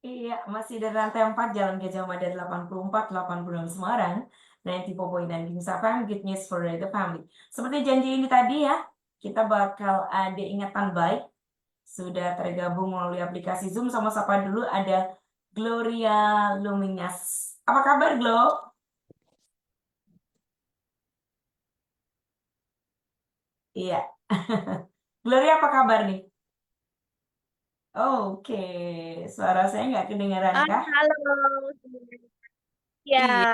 Iya, masih dari lantai 4 Jalan Gajah Mada 84, 86 Semarang. 94.9 Kings FM, Good News for the Family. Seperti janji ini tadi ya, kita bakal ada ingatan baik. Sudah tergabung melalui aplikasi Zoom sama siapa dulu ada Gloria Luminas. Apa kabar, Glo? Iya. Gloria apa kabar nih? Oke, suara saya nggak kedengaran Ah, kah? halo. Ya, Iya,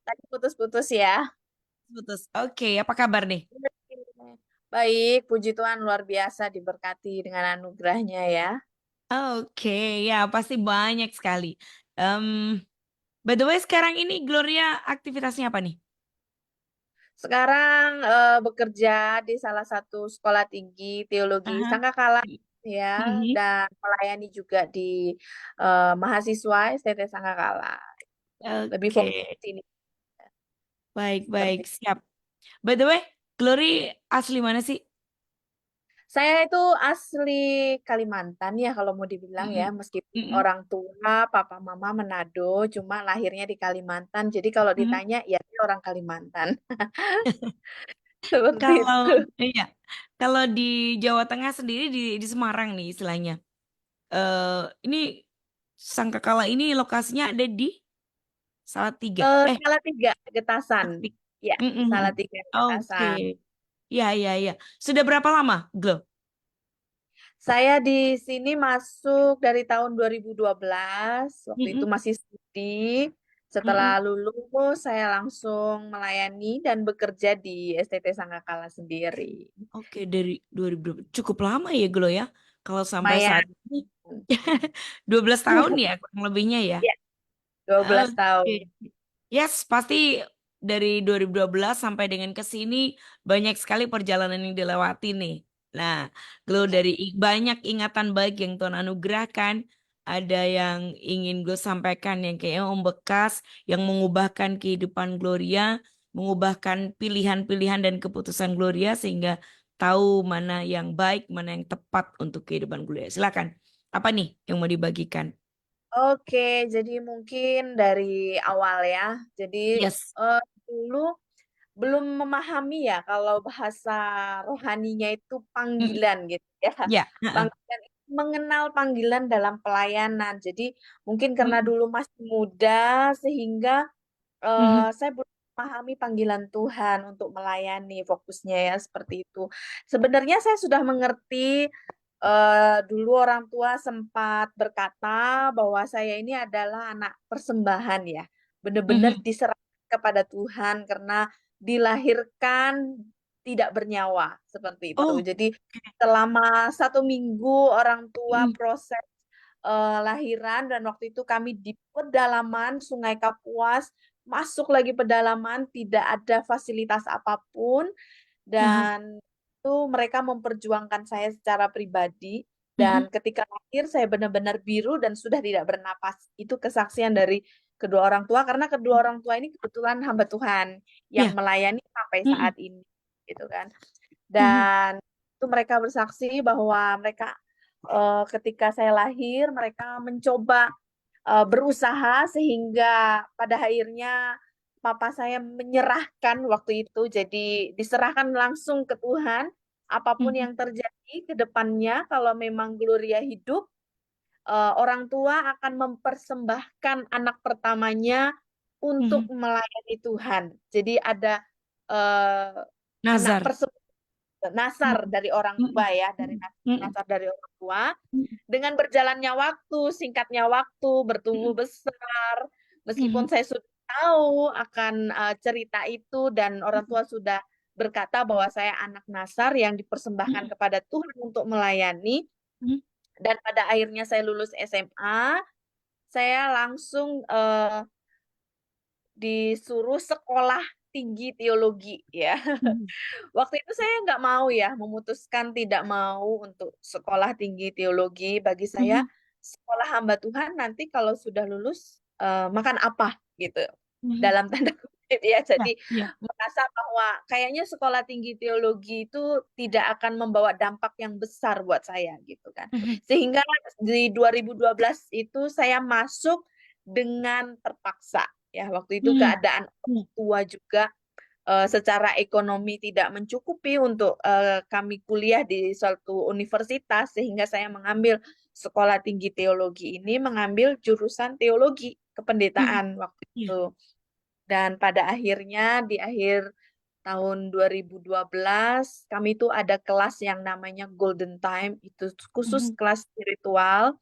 tadi putus-putus ya. putus. Oke, apa kabar nih? Baik, puji Tuhan luar biasa diberkati dengan anugerahnya ya. Oke, ya pasti banyak sekali. Em, by the way, sekarang ini Gloria aktivitasnya apa nih? Sekarang bekerja di salah satu sekolah tinggi teologi Aha. Sangkakala ya, Mhm. dan melayani juga di mahasiswa STT Sangkakala. Lebih Oke, fokus di sini baik-baik, seperti. siap. By the way, Glory asli mana sih? Saya itu asli Kalimantan ya kalau mau dibilang ya, Mm-mm. meskipun Mm-mm. orang tua, papa mama Manado, cuma lahirnya di Kalimantan. Jadi kalau Mhm. ditanya, ya saya orang Kalimantan. Seperti Kalau itu. iya, kalau di Jawa Tengah sendiri di Semarang nih istilahnya. Ini Sangkakala ini lokasinya ada di Salatiga. Salatiga, Getasan. Salatiga. Ya, Mm-mm. Salatiga, Oke. Getasan. Ya, ya, ya. Sudah berapa lama, Glo? Saya di sini masuk dari tahun 2012. Waktu itu Mm-mm. masih studi. Setelah Mm-mm. lulus, saya langsung melayani dan bekerja di STT Sangkakala sendiri. Oke, dari 2000 cukup lama ya, Glo ya. Kalau sampai Lumayan. saat ini 12 tahun ya kurang lebihnya ya. Ya, 12 Oke. tahun. Yes, pasti dari 2012 sampai dengan ke sini banyak sekali perjalanan yang dilewati nih. Nah, Glo dari banyak ingatan baik yang Tuhan anugerahkan, ada yang ingin gue sampaikan yang kayaknya membekas, yang mengubahkan kehidupan Gloria, mengubahkan pilihan-pilihan dan keputusan Gloria sehingga tahu mana yang baik, mana yang tepat untuk kehidupan Gloria. Silakan. Apa nih yang mau dibagikan? Oke, jadi mungkin dari awal ya. Jadi Yes. eh, dulu belum memahami ya kalau bahasa rohaninya itu Mm-mm. panggilan gitu ya. Ya. Heeh. Panggilan mengenal panggilan dalam pelayanan. Jadi mungkin karena Mm-mm. dulu masih muda sehingga Mhm. saya belum memahami panggilan Tuhan untuk melayani fokusnya ya seperti itu. Sebenarnya saya sudah mengerti dulu orang tua sempat berkata bahwa saya ini adalah anak persembahan ya. Benar-benar Mhm. diserahkan kepada Tuhan karena dilahirkan tidak bernyawa seperti itu. Oh, Jadi selama 1 minggu orang tua mm, proses lahiran dan waktu itu kami di pedalaman Sungai Kapuas, masuk lagi pedalaman, tidak ada fasilitas apapun aha, dan itu mereka memperjuangkan saya secara pribadi mhm, dan ketika lahir saya benar-benar biru dan sudah tidak bernapas. Itu kesaksian dari kedua orang tua karena kedua orang tua ini kebetulan hamba Tuhan yang ya, melayani sampai saat mm, ini gitu kan. mhm, Dan itu mereka bersaksi bahwa mereka ketika saya lahir mereka mencoba berusaha sehingga pada akhirnya papa saya menyerahkan waktu itu jadi diserahkan langsung ke Tuhan apapun mhm, yang terjadi ke depannya kalau memang Gloria hidup orang tua akan mempersembahkan anak pertamanya untuk mhm. melayani Tuhan. Jadi ada eh, anak Nazar. nasar Mhm, dari orang tua mhm, ya, dari mhm, mhm, nasar dari orang tua. mhm, Dengan berjalannya waktu, singkatnya waktu, bertumbuh mhm, besar, meskipun mhm, saya sudah tahu akan cerita itu dan orang tua sudah berkata bahwa saya anak nasar yang dipersembahkan mhm, kepada Tuhan untuk melayani, mhm, dan pada akhirnya saya lulus SMA, saya langsung disuruh sekolah tinggi teologi ya. mhm, Waktu itu saya nggak mau ya, memutuskan tidak mau untuk sekolah tinggi teologi. Bagi saya, mhm, sekolah hamba Tuhan nanti kalau sudah lulus makan apa gitu, mhm. dalam tanda kutip. ya. Ya, Jadi ya. merasa bahwa kayaknya sekolah tinggi teologi itu tidak akan membawa dampak yang besar buat saya gitu kan. Mhm. Sehingga di 2012 itu saya masuk dengan terpaksa ya. Waktu itu Mhm. keadaan orang Mhm. tua juga secara ekonomi tidak mencukupi untuk kami kuliah di suatu universitas, sehingga saya mengambil sekolah tinggi teologi ini, mengambil jurusan teologi Mhm. kependetaan waktu Ya. itu. Dan pada akhirnya di akhir tahun 2012 kami itu ada kelas yang namanya Golden Time, itu khusus Mhm. kelas spiritual,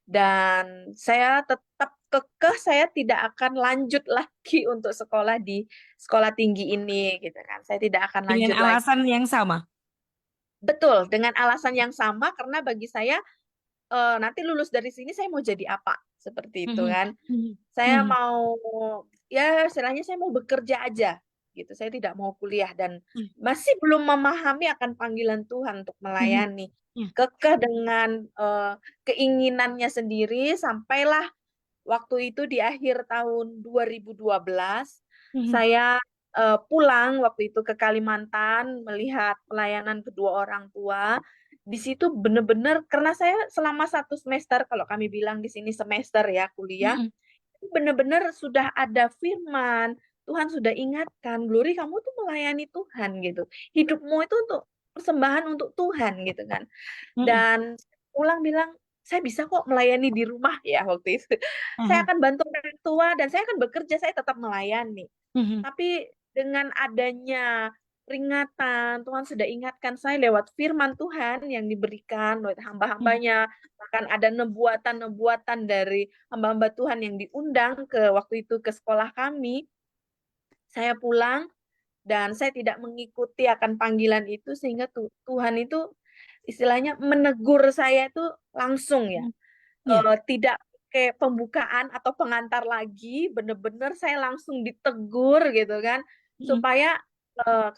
dan saya tetap kekeh saya tidak akan lanjut lagi untuk sekolah di sekolah tinggi ini gitu kan. Saya tidak akan Dengan lanjut lagi. alasan yang sama. Betul, dengan alasan yang sama, karena bagi saya nanti lulus dari sini saya mau jadi apa? Seperti itu Mhm. kan. Mhm. Saya Mhm. mau, ya istilahnya saya mau bekerja aja gitu. Saya tidak mau kuliah dan Mhm. masih belum memahami akan panggilan Tuhan untuk Mhm. melayani. Ya. Kekeh dengan keinginannya sendiri, sampailah waktu itu di akhir tahun 2012 Mhm. saya pulang waktu itu ke Kalimantan melihat pelayanan kedua orang tua. Di situ benar-benar, karena saya selama 1 semester, kalau kami bilang di sini semester ya kuliah, Mhm. benar-benar sudah ada firman, Tuhan sudah ingatkan, Glory kamu tuh melayani Tuhan gitu. Hidupmu itu untuk persembahan untuk Tuhan gitu kan. Mhm. Dan pulang bilang, saya bisa kok melayani di rumah ya waktu itu. Saya Aha. akan bantu orang tua dan saya akan bekerja, saya tetap melayani. Mhm. Tapi dengan adanya peringatan, Tuhan sudah ingatkan saya lewat firman Tuhan yang diberikan lewat Mhm. hamba-hambanya, bahkan ada nebuatan-nebuatan dari hamba-hamba Tuhan yang diundang ke waktu itu ke sekolah kami. Saya pulang dan saya tidak mengikuti akan panggilan itu, sehingga Tuhan itu istilahnya menegur saya itu langsung ya. Mhm. Ya. Tidak pakai pembukaan atau pengantar lagi, bener-bener saya langsung ditegur gitu kan, Mhm. supaya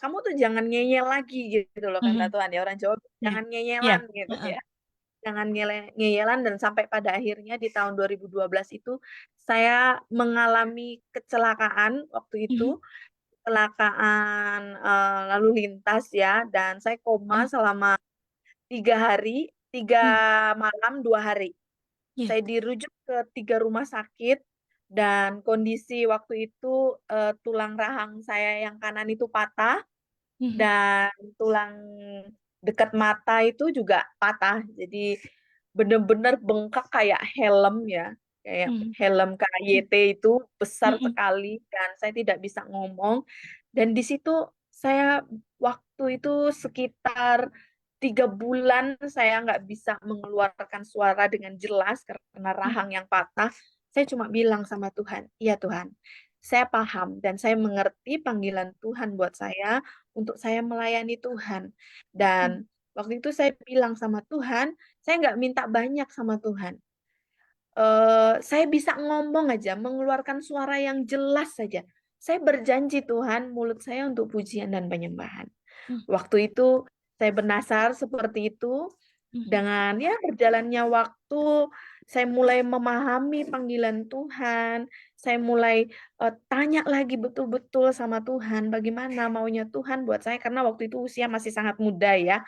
kamu tuh jangan ngeyel lagi gitu loh kata Mhm. Tuhan ya, orang Jawa Ya. jangan Ya. ngeyelan gitu Heeh. ya. Jangan ngeyelan, dan sampai pada akhirnya di tahun 2012 itu saya mengalami kecelakaan waktu Mhm. itu, kecelakaan lalu lintas ya, dan saya koma Heeh. selama 3 hari, tiga Mhm. malam 2 hari. Ya. Saya dirujuk ke 3 rumah sakit, dan kondisi waktu itu tulang rahang saya yang kanan itu patah, Mhm. dan tulang dekat mata itu juga patah. Jadi benar-benar bengkak kayak helm ya, kayak Mhm. helm KYT itu besar Mhm. sekali, dan saya tidak bisa ngomong. Dan di situ saya waktu itu sekitar 3 bulan saya nggak bisa mengeluarkan suara dengan jelas karena Mhm. rahang yang patah. Saya cuma bilang sama Tuhan, iya Tuhan, saya paham dan saya mengerti panggilan Tuhan buat saya untuk saya melayani Tuhan. Mhm. Dan waktu itu saya bilang sama Tuhan, saya nggak minta banyak sama Tuhan. Saya bisa ngomong aja, mengeluarkan suara yang jelas saja. Saya berjanji Tuhan, mulut saya untuk pujian dan penyembahan. Mhm. Waktu itu saya bernasar seperti itu, Mhm. dengan ya berjalannya waktu, saya mulai memahami panggilan Tuhan, saya mulai tanya lagi betul-betul sama Tuhan, bagaimana maunya Tuhan buat saya, karena waktu itu usia masih sangat muda ya,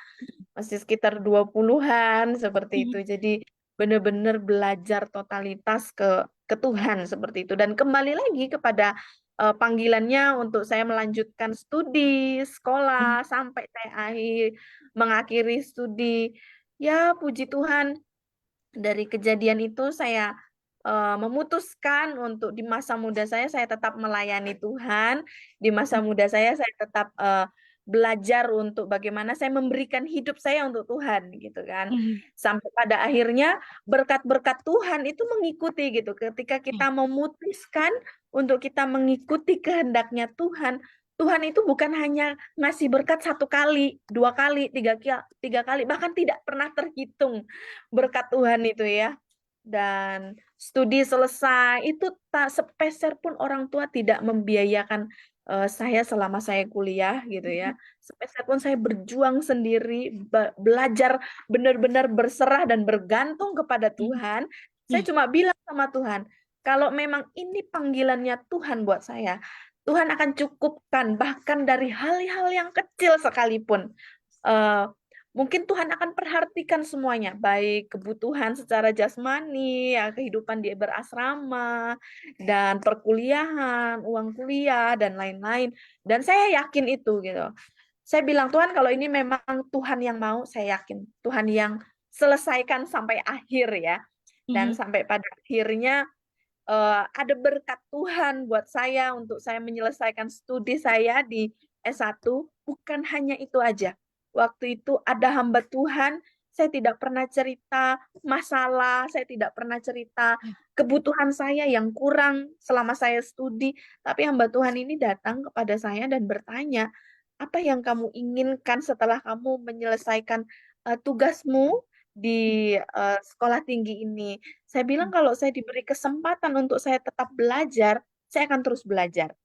masih sekitar 20-an seperti itu. Mhm. Jadi benar-benar belajar totalitas ke Tuhan seperti itu, dan kembali lagi kepada panggilannya untuk saya melanjutkan studi, Mhm. sekolah sampai saya mengakhiri studi. Ya, puji Tuhan, dari kejadian itu saya memutuskan untuk di masa muda saya tetap melayani Tuhan. Di masa Mhm. muda saya tetap belajar untuk bagaimana saya memberikan hidup saya untuk Tuhan gitu kan. Mhm. Sampai pada akhirnya berkat-berkat Tuhan itu mengikuti gitu. Ketika Ya. kita memutuskan untuk kita mengikuti kehendaknya Tuhan, Tuhan itu bukan hanya ngasih berkat 1 kali, 2 kali, 3 kali, bahkan tidak pernah terhitung berkat Tuhan itu ya. Dan studi selesai, itu tak sepeser pun orang tua tidak membiayakan saya selama saya kuliah gitu Mhm. ya. Sepeser pun saya berjuang sendiri, belajar benar-benar berserah dan bergantung kepada Mhm. Tuhan. Saya Ya. cuma bilang sama Tuhan, kalau memang ini panggilannya Tuhan buat saya, Tuhan akan cukupkan bahkan dari hal-hal yang kecil sekalipun. Eh, Mungkin Tuhan akan perhatikan semuanya, baik kebutuhan secara jasmani, ya, kehidupan di berasrama, dan perkuliahan, uang kuliah, dan lain-lain. Dan saya yakin itu gitu. Saya bilang, Tuhan, kalau ini memang Tuhan yang mau, saya yakin Tuhan yang selesaikan sampai akhir ya. Dan Mhm. sampai pada akhirnya ada berkat Tuhan buat saya untuk saya menyelesaikan studi saya di S1. Bukan hanya itu aja. Waktu itu ada hamba Tuhan, saya tidak pernah cerita masalah, saya tidak pernah cerita Ya. kebutuhan saya yang kurang selama saya studi. Tapi hamba Tuhan ini datang kepada saya dan bertanya, apa yang kamu inginkan setelah kamu menyelesaikan tugasmu di sekolah tinggi ini? Saya bilang kalau saya diberi kesempatan untuk saya tetap belajar, saya akan terus belajar.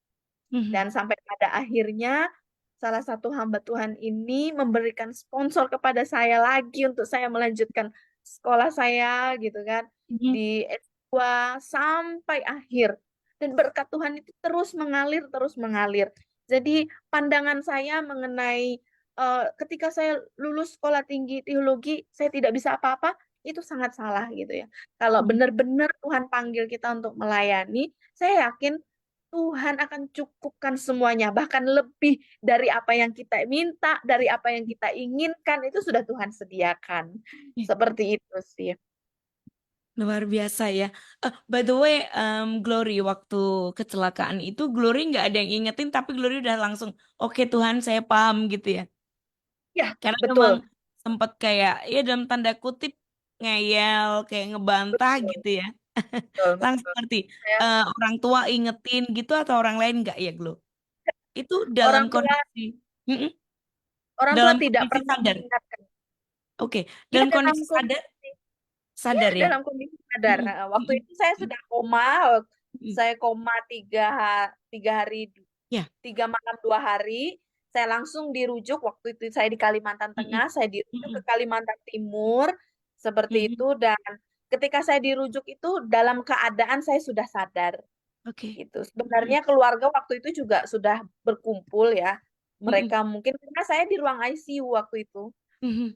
Mhm. Dan sampai pada akhirnya salah satu hamba Tuhan ini memberikan sponsor kepada saya lagi untuk saya melanjutkan sekolah saya gitu kan Mhm. di S2 sampai akhir. Dan berkat Tuhan itu terus mengalir, terus mengalir. Jadi pandangan saya mengenai ketika saya lulus sekolah tinggi teologi, saya tidak bisa apa-apa, itu sangat salah gitu ya. Kalau Mhm. benar-benar Tuhan panggil kita untuk melayani, saya yakin Tuhan akan cukupkan semuanya, bahkan lebih dari apa yang kita minta, dari apa yang kita inginkan, itu sudah Tuhan sediakan. Ih, Seperti itu sih. luar biasa ya. By the way, Glory waktu kecelakaan itu Glory nggak ada yang ingetin, tapi Glory udah langsung, oke Tuhan saya paham gitu ya. Ya, Karena memang betul. sempat kayak ya dalam tanda kutip ngeyel, kayak ngebantah Betul, gitu ya. betul, Langsung betul. ngerti. Saya, Orang tua ingetin gitu atau orang lain nggak ya, Glo? Itu dalam orang tua kondisi, Mm-mm. orang tua Dalam tidak kondisi pernah sadar. mengingatkan. Oke, Ya, dalam dalam kondisi sadar, kondisi ya, sadar ya. dalam kondisi sadar. Mm-mm. Waktu Mm-mm. itu saya sudah koma, Mm-mm. saya koma 3 hari, Ya. 3 malam 2 hari. Saya langsung dirujuk, waktu itu saya di Kalimantan Mm-mm. Tengah, saya dirujuk ke Mm-mm. Kalimantan Timur, seperti Mm-mm. itu. Dan ketika saya dirujuk itu dalam keadaan saya sudah sadar. Oke. Gitu. Mm-mm. Sebenarnya keluarga waktu itu juga sudah berkumpul ya. Mm-mm. Mereka mungkin karena saya di ruang ICU waktu itu. Mm-mm.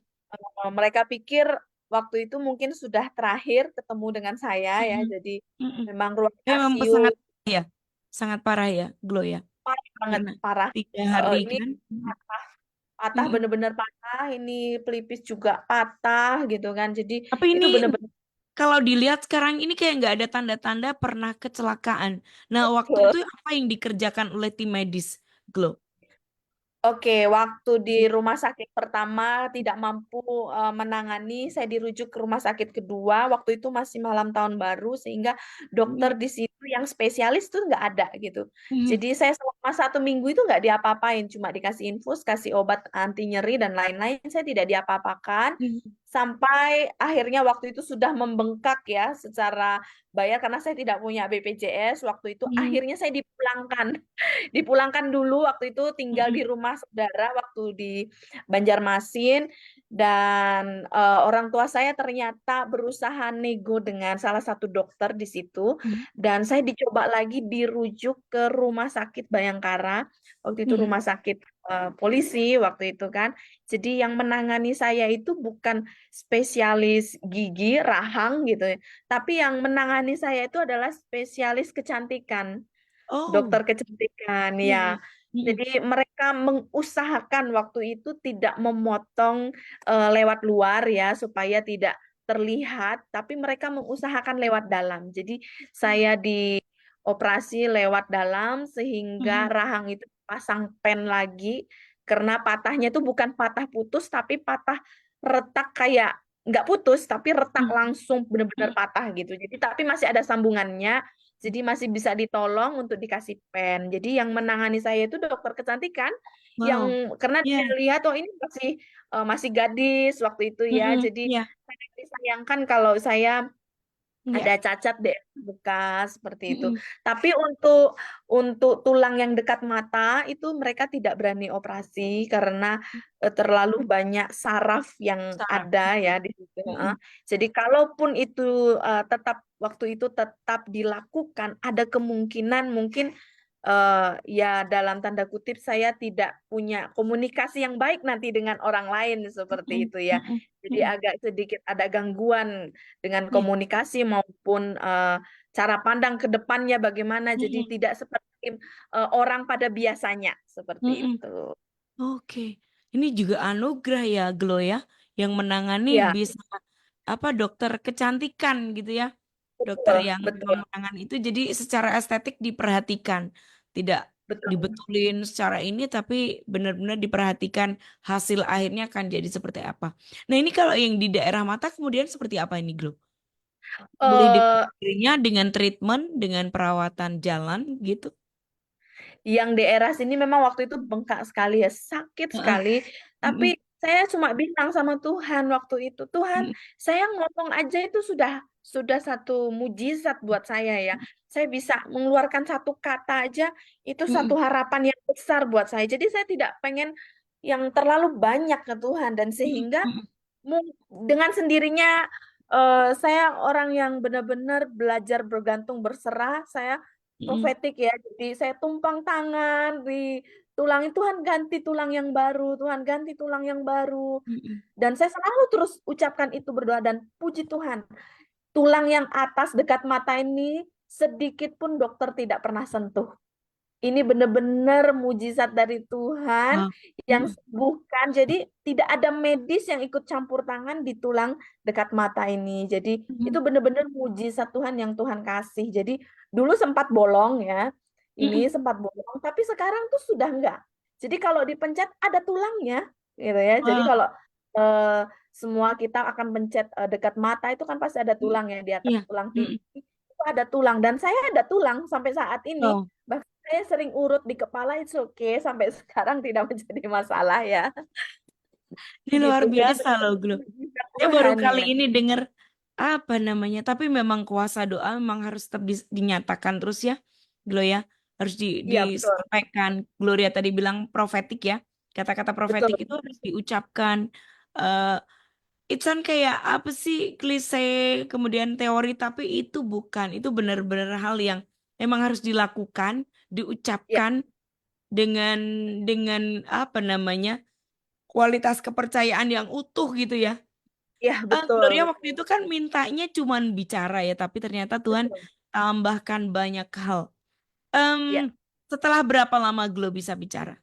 Mereka pikir waktu itu mungkin sudah terakhir ketemu dengan saya ya. Mm-mm. Jadi Mm-mm. memang ruang Memang ICU sangat ya, sangat parah ya, Glo ya. parah banget, Karena parah. 3 hari Ini kan. Mm-mm. patah, patah Mm-mm. bener-bener patah. Ini pelipis juga patah gitu kan. Jadi Tapi itu ini bener-bener kalau dilihat sekarang ini kayak nggak ada tanda-tanda pernah kecelakaan. Nah, waktu betul. itu apa yang dikerjakan oleh tim medis, Glo? Oke, waktu di rumah sakit pertama tidak mampu menangani, saya dirujuk ke rumah sakit kedua. Waktu itu masih malam tahun baru, sehingga dokter Mhm. di situ yang spesialis tuh nggak ada gitu. Mhm. Jadi saya selama 1 minggu itu nggak diapa-apain, cuma dikasih infus, kasih obat anti nyeri dan lain-lain. Saya tidak diapa-apakan Mhm. sampai akhirnya waktu itu sudah membengkak ya secara bayar karena saya tidak punya BPJS. Waktu itu Mhm. akhirnya saya dipulangkan. Dipulangkan dulu, waktu itu tinggal Mhm. di rumah saudara waktu di Banjarmasin. Dan orang tua saya ternyata berusaha nego dengan salah satu dokter di situ, Mhm. dan saya dicoba lagi dirujuk ke rumah sakit Bayangkara, waktu itu Mhm. rumah sakit polisi waktu itu kan. Jadi yang menangani saya itu bukan spesialis gigi rahang gitu ya, tapi yang menangani saya itu adalah spesialis kecantikan, Oh, dokter kecantikan iya, ya. iya. Mhm. Jadi mereka mengusahakan waktu itu tidak memotong lewat luar ya supaya tidak terlihat, tapi mereka mengusahakan lewat dalam. Jadi saya dioperasi lewat dalam sehingga Mhm. rahang itu pasang pen lagi, karena patahnya itu bukan patah putus tapi patah retak, kayak nggak putus tapi retak Mhm. langsung benar-benar Mhm. patah gitu. Jadi tapi masih ada sambungannya. Jadi masih bisa ditolong untuk dikasih pen. Jadi yang menangani saya itu dokter kecantikan yang Wow. karena dia Iya. lihat oh ini masih gadis waktu itu ya. Mhm. Jadi Iya. sangat disayangkan kalau saya Iya. ada cacat deh bekas seperti itu. Mhm. Tapi untuk tulang yang dekat mata itu mereka tidak berani operasi karena terlalu banyak saraf yang Saraf. ada ya Oke. di situ. Heeh. Mhm. Jadi kalaupun itu tetap waktu itu tetap dilakukan, ada kemungkinan mungkin ya dalam tanda kutip saya tidak punya komunikasi yang baik nanti dengan orang lain seperti Mm-mm, itu ya. mm-mm, Jadi mm-mm. agak sedikit ada gangguan dengan Iya, komunikasi maupun cara pandang ke depannya bagaimana. Jadi mm-mm, tidak seperti orang pada biasanya seperti mm-mm. itu. Oke, ini juga anugerah ya, Glo ya, yang menangani Ya, bisa apa dokter kecantikan gitu ya, dokter betul, yang memang betul, menangani itu, jadi secara estetik diperhatikan, tidak betul. dibetulin secara ini, tapi benar-benar diperhatikan hasil akhirnya akan jadi seperti apa. Nah ini kalau yang di daerah mata kemudian seperti apa ini, Glo? Pulih eh dirinya dengan treatment, dengan perawatan jalan gitu. yang di era sini memang waktu itu bengkak sekali ya, sakit Heeh. sekali. Mm-mm, Tapi saya cuma bilang sama Tuhan waktu itu, Tuhan, mm-mm, saya ngomong aja itu sudah satu mujizat buat saya ya. Saya bisa mengeluarkan satu kata aja, itu satu mm-mm, harapan yang besar buat saya. Jadi saya tidak pengen yang terlalu banyak ke Tuhan dan mm-mm, sehingga mm-mm, dengan sendirinya saya orang yang benar-benar belajar bergantung berserah. Saya mm-mm, profetik ya. Jadi saya tumpang tangan di tulang Tuhan ganti tulang yang baru, Tuhan ganti tulang yang baru. mm-mm. Dan saya selalu terus ucapkan itu berdoa dan puji Tuhan. Tulang yang atas dekat mata ini sedikit pun dokter tidak pernah sentuh. Ini benar-benar mujizat dari Tuhan Wow. yang Mm-mm. sembuhkan. Jadi tidak ada medis yang ikut campur tangan di tulang dekat mata ini. Jadi itu Mhm, benar-benar mujizat Tuhan yang Tuhan kasih. Jadi dulu sempat bolong ya. Ini mhm. sempat bolong, tapi sekarang tuh sudah enggak. Jadi kalau dipencet ada tulangnya, gitu ya. Jadi Wah, kalau eh, semua kita akan pencet dekat mata itu kan pasti ada mm, tulang ya di atas iya, tulang mhm. titi. Itu ada tulang dan saya ada tulang sampai saat ini. Wow, Saya sering urut di kepala, it's okay. Sampai sekarang tidak menjadi masalah ya. ini luar Gitu. Jadi biasa loh, Glo. mujizat Saya baru Tuhan kali ya. ini dengar apa namanya, tapi memang kuasa doa memang harus tetap dinyatakan terus ya, Glo ya. Harus Iya, betul. disampaikan. Gloria tadi bilang profetik ya. Kata-kata Betul. profetik itu harus diucapkan. eh It's kayak apa sih klise kemudian teori tapi itu bukan. Itu benar-benar hal yang memang harus dilakukan, Ya, diucapkan dengan apa namanya kualitas kepercayaan yang utuh gitu ya. ya betul, Gloria waktu betul. itu kan mintanya cuman bicara ya, tapi ternyata Tuhan Betul. tambahkan banyak hal. Em, Ya, Setelah berapa lama Glo bisa bicara?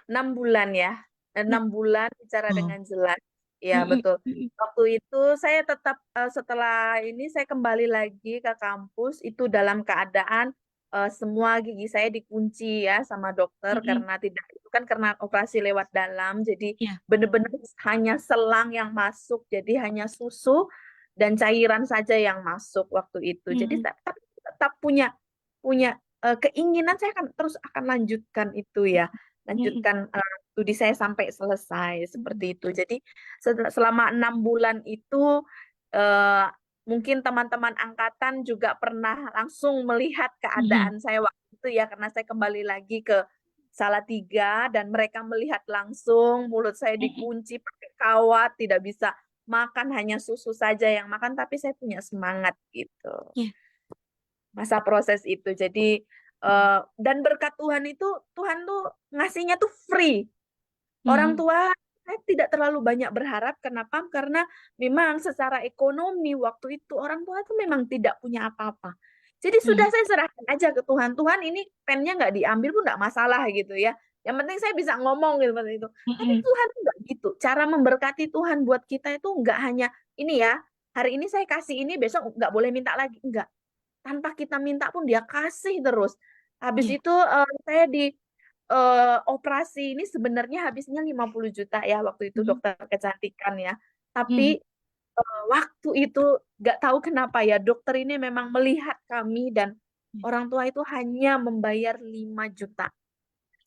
6 bulan ya. Nah, 6 bulan bicara oh. dengan jelas. Ya, Mm-mm, betul. mm-mm, Waktu itu saya tetap setelah ini saya kembali lagi ke kampus itu dalam keadaan semua gigi saya dikunci ya sama dokter mm-mm. karena tidak itu kan karena operasi lewat dalam. Jadi Ya. benar-benar hanya selang yang masuk, jadi hanya susu dan cairan saja yang masuk waktu itu. Jadi Mm-mm, tapi tetap punya punya keinginan saya akan terus akan lanjutkan itu ya, mm-mm, lanjutkan studi saya sampai selesai mm-mm, seperti itu. Jadi selama 6 bulan itu eh, mungkin teman-teman angkatan juga pernah langsung melihat mm-mm, keadaan saya waktu itu ya karena saya kembali lagi ke Salatiga dan mereka melihat langsung mulut saya mm-mm. dikunci pakai kawat, tidak bisa makan, hanya susu saja yang makan, tapi saya punya semangat gitu Ya. masa proses itu. Jadi Mm. dan berkat Tuhan itu Tuhan tuh ngasihnya tuh free. Orang Mhm. tua saya tidak terlalu banyak berharap. Kenapa? Karena memang secara ekonomi waktu itu orang tua itu memang tidak punya apa-apa. Jadi sudah Mhm. saya serahkan aja ke Tuhan. Tuhan ini pennya nggak diambil pun nggak masalah gitu ya. Yang penting saya bisa ngomong gitu seperti itu. Tapi Mhm. Tuhan tuh nggak gitu. Cara memberkati Tuhan buat kita itu nggak hanya ini ya. Hari ini saya kasih ini, besok nggak boleh minta lagi. Enggak, tanpa kita minta pun dia kasih terus. Habis Iya. itu saya di operasi ini sebenarnya habisnya 50 juta ya waktu itu Mhm. dokter kecantikan ya. Tapi Mhm. waktu itu nggak tahu kenapa ya dokter ini memang melihat kami dan Iya. orang tua itu hanya membayar 5 juta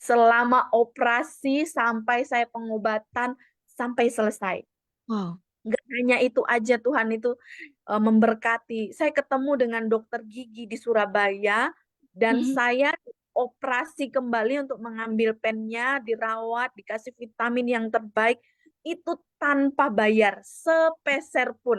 selama operasi sampai saya pengobatan sampai selesai. Wow. Nggak hanya itu aja Tuhan itu memberkati. Saya ketemu dengan dokter gigi di Surabaya dan Mhm. saya operasi kembali untuk mengambil pennya, dirawat, dikasih vitamin yang terbaik itu tanpa bayar sepeser pun.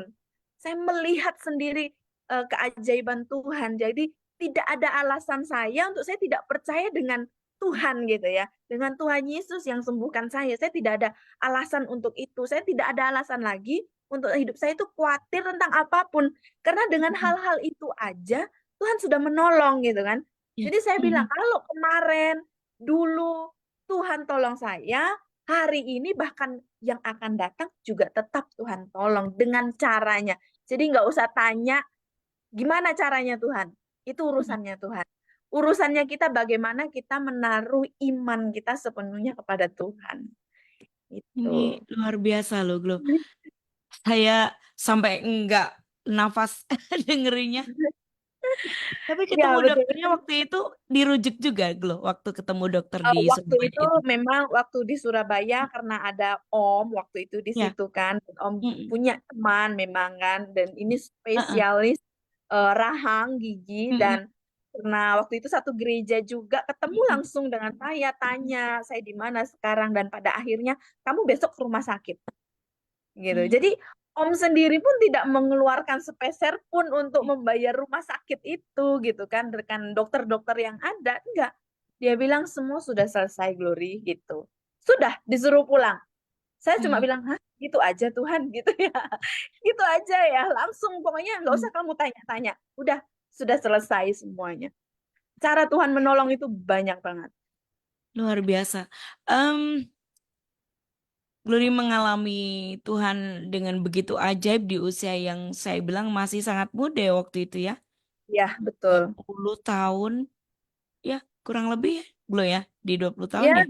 Saya melihat sendiri keajaiban Tuhan. Jadi tidak ada alasan saya untuk saya tidak percaya dengan Tuhan gitu ya. Dengan Tuhan Yesus yang sembuhkan saya. Saya tidak ada alasan untuk itu. Saya tidak ada alasan lagi untuk hidup saya itu khawatir tentang apapun. Karena dengan Mm-mm. hal-hal itu aja Tuhan sudah menolong gitu kan. Ya. Jadi saya bilang, Mm-mm. kalau kemarin, dulu Tuhan tolong saya, hari ini bahkan yang akan datang juga tetap Tuhan tolong dengan caranya. Jadi nggak usah tanya gimana caranya Tuhan? Itu urusannya Tuhan. Urusannya kita bagaimana kita menaruh iman kita sepenuhnya kepada Tuhan. Ini Itu. luar biasa loh, Glo. Saya sampai enggak nafas dengerinnya. Tapi Ya, ketemu betul. dokternya waktu itu dirujuk juga, Glo. Waktu ketemu dokter di Waktu Surabaya itu itu. memang waktu di Surabaya karena ada Om waktu itu di Ya. situ kan. Om Mm-mm. punya teman memang kan dan ini Uh-uh. spesialis rahang gigi dan Mm-mm. karena waktu itu satu gereja juga ketemu Mm-mm. langsung dengan saya tanya saya di mana sekarang dan pada akhirnya kamu besok ke rumah sakit gitu. Mm. Jadi Om sendiri pun tidak mengeluarkan sepeser pun untuk membayar rumah sakit itu gitu kan dengan dokter-dokter yang ada. Enggak. Dia bilang semua sudah selesai Glory gitu. Sudah disuruh pulang. Saya cuma Mm. bilang, "Hah, gitu aja Tuhan?" gitu ya. Gitu aja ya. Langsung pokoknya nggak usah Mm. kamu tanya-tanya. Udah sudah selesai semuanya. Cara Tuhan menolong itu banyak banget. Luar biasa. Em, Glory mengalami Tuhan dengan begitu ajaib di usia yang saya bilang masih sangat muda ya waktu itu ya. Ya, dua betul. puluh tahun, ya kurang lebih ya, Glo ya, di 20 tahun Ya, ya.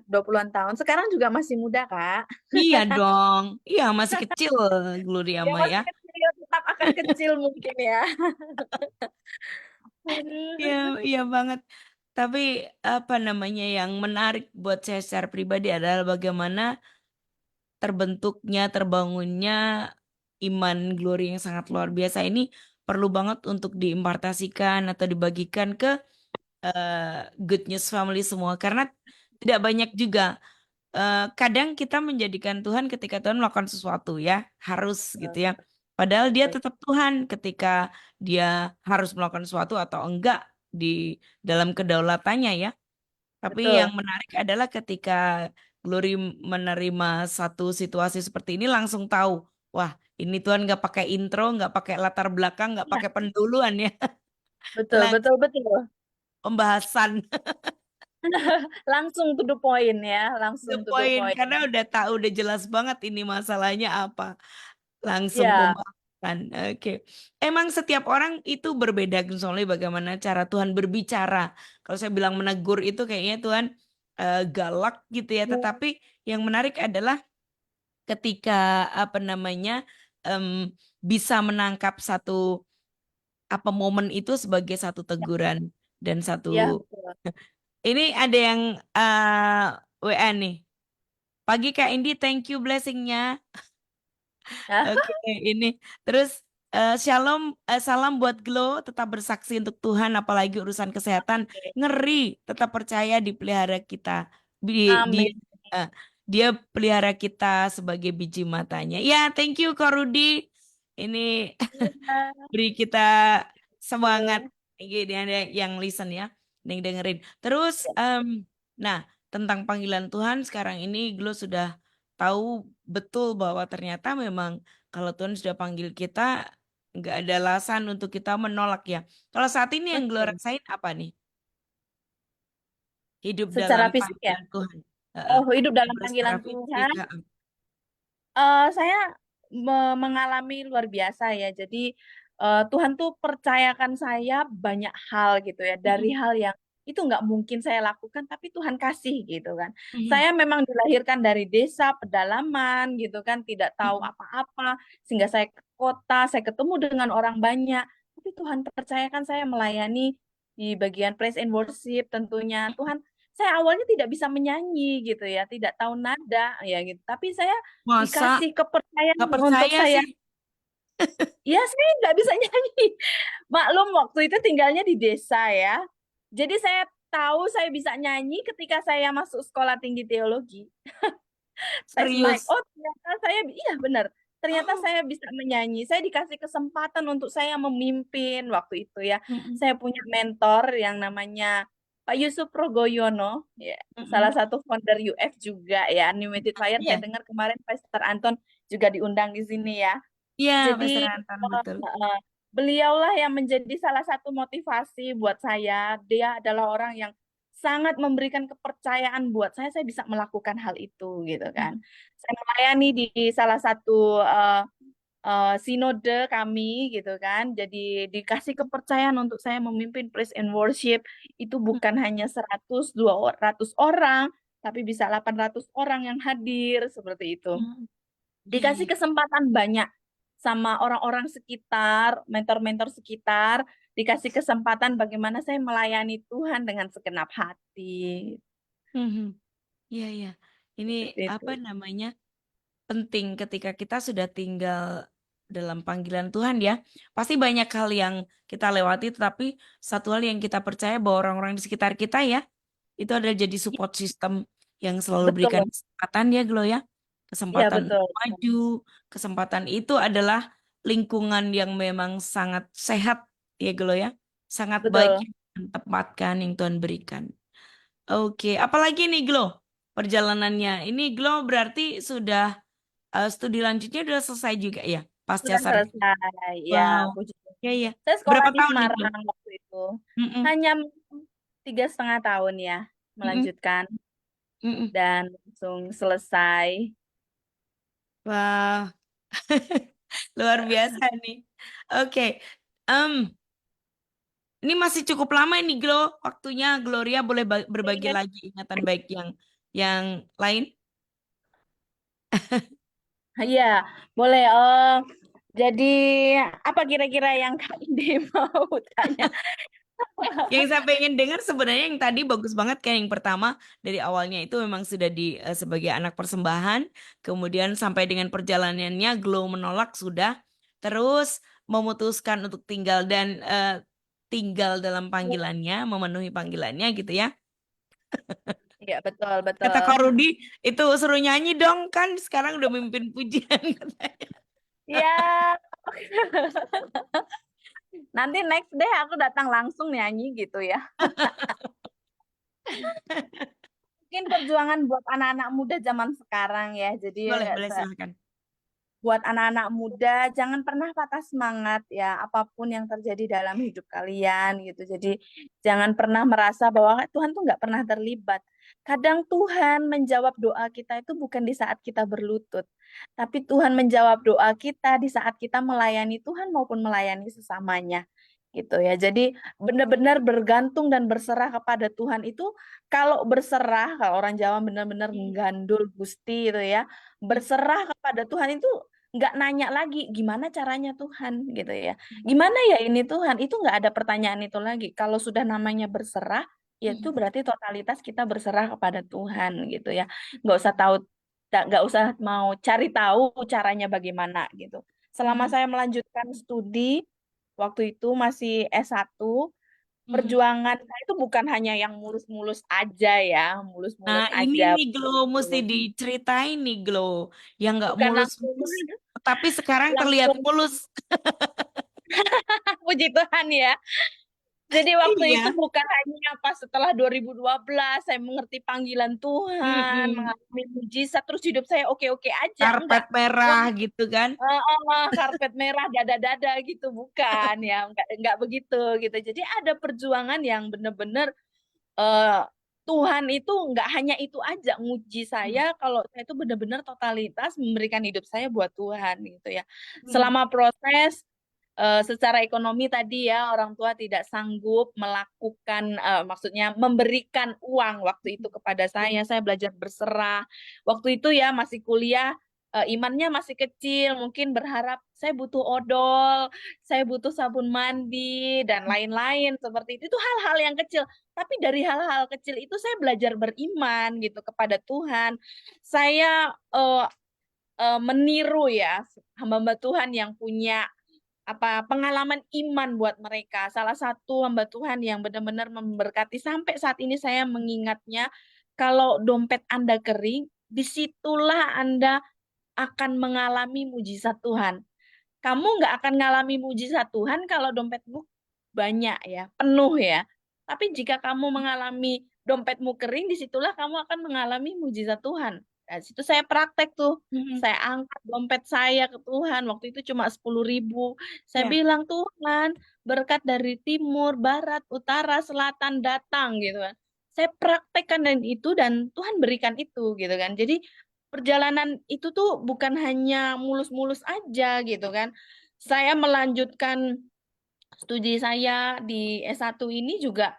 20-an tahun. Sekarang juga masih muda, Kak. Iya dong, iya masih kecil Glory Ya ama ya. masih kecil, tetap akan kecil mungkin ya. Aduh. Iya, iya banget. Tapi apa namanya yang menarik buat saya secara pribadi adalah bagaimana terbentuknya, terbangunnya iman Glory yang sangat luar biasa ini perlu banget untuk diimpartasikan atau dibagikan ke Good News Family semua karena tidak banyak juga. Kadang kita menjadikan Tuhan ketika Tuhan melakukan sesuatu ya, harus gitu ya. Padahal dia Betul. tetap Tuhan ketika dia harus melakukan sesuatu atau enggak di dalam kedaulatannya ya. Tapi yang Betul. menarik adalah ketika Glory menerima satu situasi seperti ini langsung tahu, wah ini Tuhan nggak pakai intro, nggak pakai latar belakang, nggak Ya, pakai penduluan ya, betul, betul, langsung betul. pembahasan Langsung to the point ya, the langsung to the point point. karena udah tahu, udah jelas banget ini masalahnya apa. Langsung Ya, pembahasan. Oke. Emang setiap orang itu berbeda soalnya bagaimana cara Tuhan berbicara. Kalau saya bilang menegur itu kayaknya Tuhan galak gitu ya. Tetapi yang menarik adalah ketika apa namanya em, bisa menangkap satu apa momen itu sebagai satu teguran dan satu. ya, betul. Ini ada yang WA nih. Pagi Kak Indi, thank you blessingnya. Hah? Oke, ini terus shalom, salam buat Glow, tetap bersaksi untuk Tuhan, apalagi urusan kesehatan. Ngeri, tetap percaya dipelihara kita. Dia Amin. eh, dia pelihara kita sebagai biji matanya. Ya, thank you Kak Rudi. Ini Ya, beri kita semangat. Gini ada yang listen ya, yang dengerin. Terus, nah tentang panggilan Tuhan sekarang ini Glow sudah tahu betul bahwa ternyata memang kalau Tuhan sudah panggil kita, nggak ada alasan untuk kita menolak ya. Kalau saat ini yang Glow betul. rasain apa nih? Hidup dalam Secara fisik ya. panggilan Tuhan. Heeh. Oh, hidup dalam Secara panggilan fisik. Tuhan. Heeh. Saya mengalami luar biasa ya. Jadi Tuhan tuh percayakan saya banyak hal gitu ya. Dari Mm-mm. hal yang itu nggak mungkin saya lakukan, tapi Tuhan kasih gitu kan. Mm-mm. Saya memang dilahirkan dari desa pedalaman gitu kan, tidak tahu Mm-mm. apa-apa, sehingga saya ke kota, saya ketemu dengan orang banyak. Tapi Tuhan percayakan saya melayani di bagian praise and worship tentunya. Tuhan saya awalnya tidak bisa menyanyi gitu ya, tidak tahu nada ya gitu. Tapi saya Masa dikasih kepercayaan nggak untuk percaya saya, sih? ya saya nggak bisa nyanyi. Maklum waktu itu tinggalnya di desa ya. Jadi saya tahu saya bisa nyanyi ketika saya masuk sekolah tinggi teologi. Tes mic. Serius? Oh ternyata saya, iya benar. ternyata Oh, saya bisa menyanyi. Saya dikasih kesempatan untuk saya memimpin waktu itu ya. mm-mm, Saya punya mentor yang namanya Pak Yusuf Progoyono, ya, salah mm-mm. satu founder UF juga ya, Unlimited Fire. Saya Iya, dengar kemarin Pastor Anton juga diundang di sini ya. iya, Pastor Jadi Anton betul. beliaulah yang menjadi salah satu motivasi buat saya. Dia adalah orang yang sangat memberikan kepercayaan buat saya bisa melakukan hal itu gitu kan. Saya melayani di salah satu sinode kami gitu kan. Jadi dikasih kepercayaan untuk saya memimpin praise and worship itu bukan hanya 100 200 orang, tapi bisa 800 orang yang hadir seperti itu. Mm-mm. Iya, Dikasih iya. kesempatan banyak sama orang-orang sekitar, mentor-mentor sekitar, dikasih kesempatan bagaimana saya melayani Tuhan dengan segenap hati. Mhm. Iya, iya. Ini Seperti itu. apa namanya? Penting ketika kita sudah tinggal dalam panggilan Tuhan ya. Pasti banyak hal yang kita lewati, tetapi satu hal yang kita percaya bahwa orang-orang di sekitar kita ya, itu adalah jadi support system yang selalu berikan Betul. kesempatan ya, Glo ya. Iya, Kesempatan betul. untuk maju, kesempatan itu adalah lingkungan yang memang sangat sehat ya, Glo ya. Sangat baik Betul. yang tempatkan yang Tuhan berikan. Oke, apalagi nih Glo perjalanannya. Ini Glo berarti sudah studi lanjutnya udah selesai juga ya, pasca Sudah sarjana. selesai. Ya, Wow, puji Tuhan. ya ya. Saya sekolah Berapa di tahun nih Glo? Semarang waktu itu. Mm-mm, Hanya 3,5 tahun ya mm-mm, melanjutkan mm-mm. dan langsung selesai. Wah, luar biasa nih. Oke, em, ini masih cukup lama ini Glo. Waktunya Gloria boleh berbagi Iya. lagi ingatan baik yang lain. Iya, boleh. Jadi apa kira-kira yang Kak Indi mau tanya? Yang saya pengen dengar sebenarnya yang tadi bagus banget kan yang pertama dari awalnya itu memang sudah sebagai anak persembahan, kemudian sampai dengan perjalanannya Glow menolak sudah, terus memutuskan untuk tinggal dan tinggal dalam panggilannya, memenuhi panggilannya gitu ya. Iya, betul, Kata betul. Kak Rudi itu suruh nyanyi dong kan sekarang udah mimpin pujian katanya. Ya, nanti next day aku datang langsung nyanyi gitu ya. Mungkin perjuangan buat anak-anak muda zaman sekarang ya. Jadi Boleh, boleh silahkan. buat anak-anak muda jangan pernah patah semangat ya apapun yang terjadi dalam hidup kalian gitu. Jadi jangan pernah merasa bahwa Tuhan tuh nggak pernah terlibat. Kadang Tuhan menjawab doa kita itu bukan di saat kita berlutut, tapi Tuhan menjawab doa kita di saat kita melayani Tuhan maupun melayani sesamanya gitu ya. Jadi benar-benar bergantung dan berserah kepada Tuhan itu kalau berserah kalau orang Jawa benar-benar Hmm, menggandul Gusti itu ya, hmm, berserah kepada Tuhan itu nggak nanya lagi gimana caranya Tuhan gitu ya. hmm, Gimana ya ini Tuhan? Itu nggak ada pertanyaan itu lagi. Kalau sudah namanya berserah, ya itu hmm, berarti totalitas kita berserah kepada Tuhan gitu ya. Nggak usah tahu, nggak usah mau cari tahu caranya bagaimana gitu. Selama hmm, saya melanjutkan studi, waktu itu masih S1, hmm. perjuangan saya itu bukan hanya yang mulus-mulus aja ya, Nah, mulus-mulus ini aja. nih Glow mesti diceritain nih Glow yang nggak Bukan langsung mulus-mulus, tapi sekarang terlihat langsung mulus. puji Tuhan ya. Jadi waktu itu Iya. bukan hanya pas setelah 2012 saya mengerti panggilan Tuhan, Mm-mm. mengalami mujizat terus hidup saya oke-oke aja, Karpet enggak. merah gitu kan? Karpet merah dada-dada gitu bukan ya, enggak begitu gitu. Jadi ada perjuangan yang benar-benar eh, Tuhan itu nggak hanya itu aja nguji saya kalau saya itu benar-benar totalitas memberikan hidup saya buat Tuhan gitu ya. Mm-mm. Selama proses secara ekonomi tadi ya orang tua tidak sanggup melakukan maksudnya memberikan uang waktu itu kepada saya belajar berserah waktu itu ya masih kuliah, imannya masih kecil mungkin berharap saya butuh odol, saya butuh sabun mandi dan lain-lain seperti itu hal-hal yang kecil tapi dari hal-hal kecil itu saya belajar beriman gitu kepada Tuhan. Saya meniru ya hamba-hamba Tuhan yang punya pengalaman iman buat mereka. Salah satu hamba Tuhan yang benar-benar memberkati sampai saat ini saya mengingatnya kalau dompet Anda kering, disitulah Anda akan mengalami mujizat Tuhan. Kamu nggak akan ngalami mujizat Tuhan kalau dompetmu banyak ya, penuh ya. Tapi jika kamu mengalami dompetmu kering, disitulah kamu akan mengalami mujizat Tuhan. Nah, situ saya praktek tuh. Mhm. Saya angkat dompet saya ke Tuhan. Waktu itu cuma 10.000. Saya Ya. bilang, Tuhan, berkat dari timur, barat, utara, selatan datang gitu kan. Saya praktekkan dan itu dan Tuhan berikan itu gitu kan. Jadi perjalanan itu tuh bukan hanya mulus-mulus aja gitu kan. Saya melanjutkan studi saya di S1 ini juga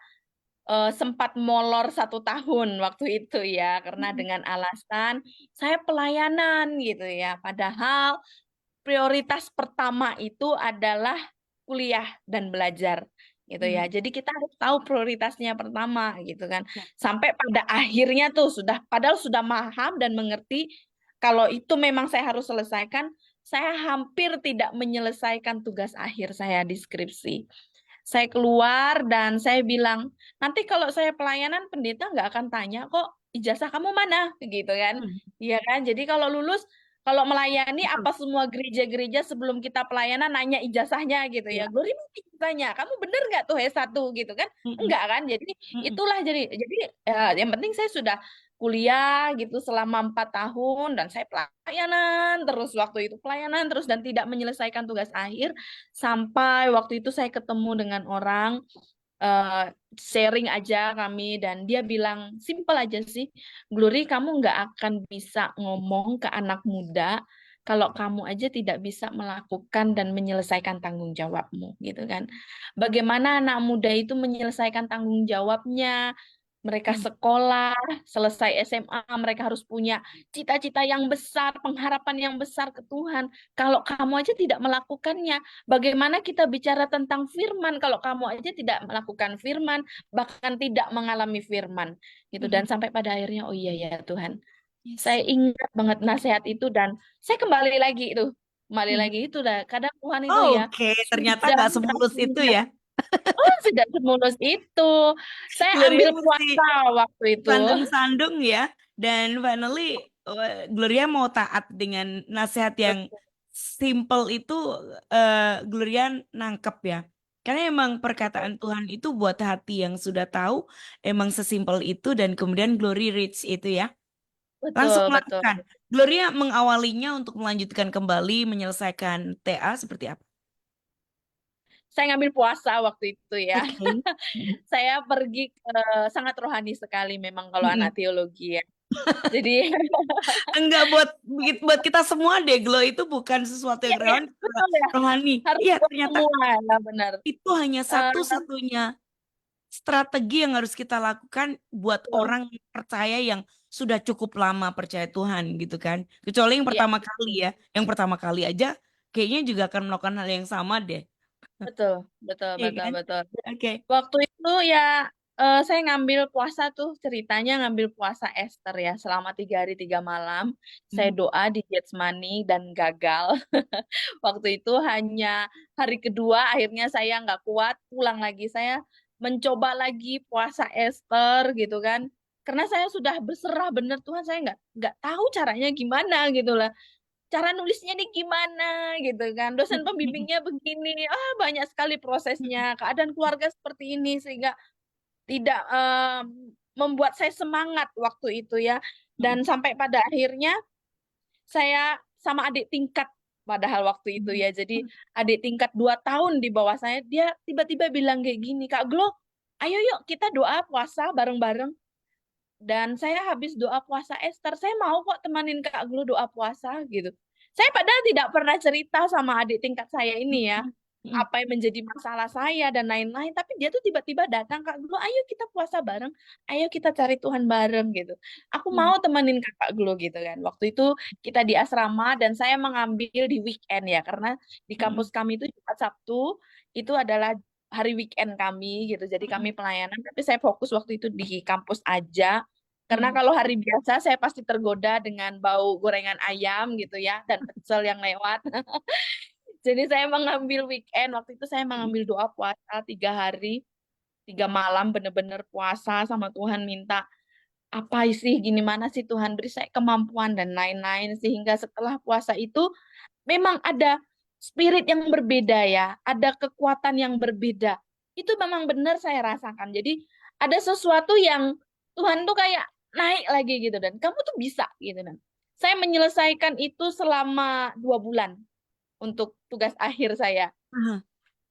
sempat molor 1 tahun waktu itu ya, karena Mhm. dengan alasan saya pelayanan gitu ya. Padahal prioritas pertama itu adalah kuliah dan belajar gitu ya. Mhm. Jadi kita harus tahu prioritasnya pertama gitu kan. Ya. Sampai pada akhirnya tuh padahal sudah paham dan mengerti kalau itu memang saya harus selesaikan, saya hampir tidak menyelesaikan tugas akhir saya di skripsi. Saya keluar dan saya bilang, nanti kalau saya pelayanan pendeta nggak akan tanya kok ijazah kamu mana, gitu kan? Mhm. Iya kan? Jadi kalau lulus, kalau melayani Betul. apa semua gereja-gereja sebelum kita pelayanan nanya ijazahnya gitu ya. Iya. Glory mesti tanya, kamu bener nggak tuh S1 gitu kan? Mhm. Enggak kan? Jadi Mhm. itulah jadi yang penting saya sudah kuliah gitu selama 4 tahun dan saya pelayanan terus waktu itu pelayanan terus dan tidak menyelesaikan tugas akhir. Sampai waktu itu saya ketemu dengan orang, sharing aja kami, dan dia bilang, simple aja sih, Glory kamu nggak akan bisa ngomong ke anak muda kalau kamu aja tidak bisa melakukan dan menyelesaikan tanggung jawabmu, gitu kan. Bagaimana anak muda itu menyelesaikan tanggung jawabnya, mereka Mhm. sekolah, selesai SMA, mereka harus punya cita-cita yang besar, pengharapan yang besar ke Tuhan. Kalau kamu aja tidak melakukannya, bagaimana kita bicara tentang firman kalau kamu aja tidak melakukan firman, bahkan tidak mengalami firman gitu. Mhm. Dan sampai pada akhirnya, oh iya ya Tuhan, Yes. saya ingat banget nasihat itu dan saya kembali Mhm. lagi itu dah. Kadang Tuhan itu ya Oke, ternyata sudah nggak semulus itu sudah ya. oh sudah semulus itu. Saya Gloria ambil mesti puasa waktu itu. sandung-sandung ya. Dan finally, Gloria mau taat dengan nasihat yang simple itu, Gloria nangkep ya. Karena emang perkataan Tuhan itu buat hati yang sudah tahu, emang sesimpel itu dan kemudian Glory reach itu ya. Langsung Betul, betul. melakukan. Gloria mengawalinya untuk melanjutkan kembali menyelesaikan TA seperti apa? Saya ngambil puasa waktu itu ya. Oke. Saya pergi sangat rohani sekali memang kalau anak Mm-mm. teologi ya. Jadi Enggak, buat kita semua deh, glow itu bukan sesuatu ya, yang ya, rohani, betul ya. rohani. Harus Iya, buat ternyata semua ya benar. itu hanya Eh, satu-satunya strategi yang harus kita lakukan buat betul. orang percaya yang sudah cukup lama percaya Tuhan gitu kan. Kecuali yang Iya, pertama kali ya. Yang pertama kali aja kayaknya juga akan melakukan hal yang sama deh. betul, betul, Iya betul, kan? betul. Oke. Waktu itu ya saya ngambil puasa tuh ceritanya ngambil puasa Esther ya selama 3 hari 3 malam. Saya Hmm. doa di Getsemani dan gagal. Waktu itu hanya hari kedua akhirnya saya nggak kuat pulang lagi. Saya mencoba lagi puasa Esther gitu kan. Karena saya sudah berserah bener Tuhan saya nggak tahu caranya gimana gitu lah. Cara nulisnya nih gimana gitu kan. Dosen pembimbingnya begini. Banyak sekali prosesnya. Keadaan keluarga seperti ini sehingga tidak membuat saya semangat waktu itu ya. Dan sampai pada akhirnya saya sama adik tingkat padahal waktu itu ya. Jadi adik tingkat 2 tahun di bawah saya, dia tiba-tiba bilang kayak gini, Kak Glo, ayo yuk kita doa puasa bareng-bareng. Dan saya habis doa puasa Esther, saya mau kok temanin Kak Glo doa puasa gitu. Saya padahal tidak pernah cerita sama adik tingkat saya ini ya, apa yang menjadi masalah saya dan lain-lain. Tapi dia tuh tiba-tiba datang, Kak Glo, ayo kita puasa bareng, ayo kita cari Tuhan bareng gitu. Aku mau temenin Kakak Glo gitu kan. Waktu itu kita di asrama dan saya mengambil di weekend ya, karena di kampus kami itu Jumat Sabtu itu adalah hari weekend kami gitu. Jadi kami pelayanan, tapi saya fokus waktu itu di kampus aja. Karena kalau hari biasa saya pasti tergoda dengan bau gorengan ayam gitu ya dan pecel yang lewat. Jadi saya mengambil weekend waktu itu saya mengambil doa puasa 3 hari 3 malam bener-bener puasa sama Tuhan minta apa sih gini, mana sih Tuhan beri saya kemampuan dan lain-lain, sehingga setelah puasa itu memang ada spirit yang berbeda ya, ada kekuatan yang berbeda. Itu memang benar saya rasakan. Jadi ada sesuatu yang Tuhan tuh kayak naik lagi gitu, dan kamu tuh bisa gitu. Dan saya menyelesaikan itu selama 2 bulan untuk tugas akhir saya. Aha.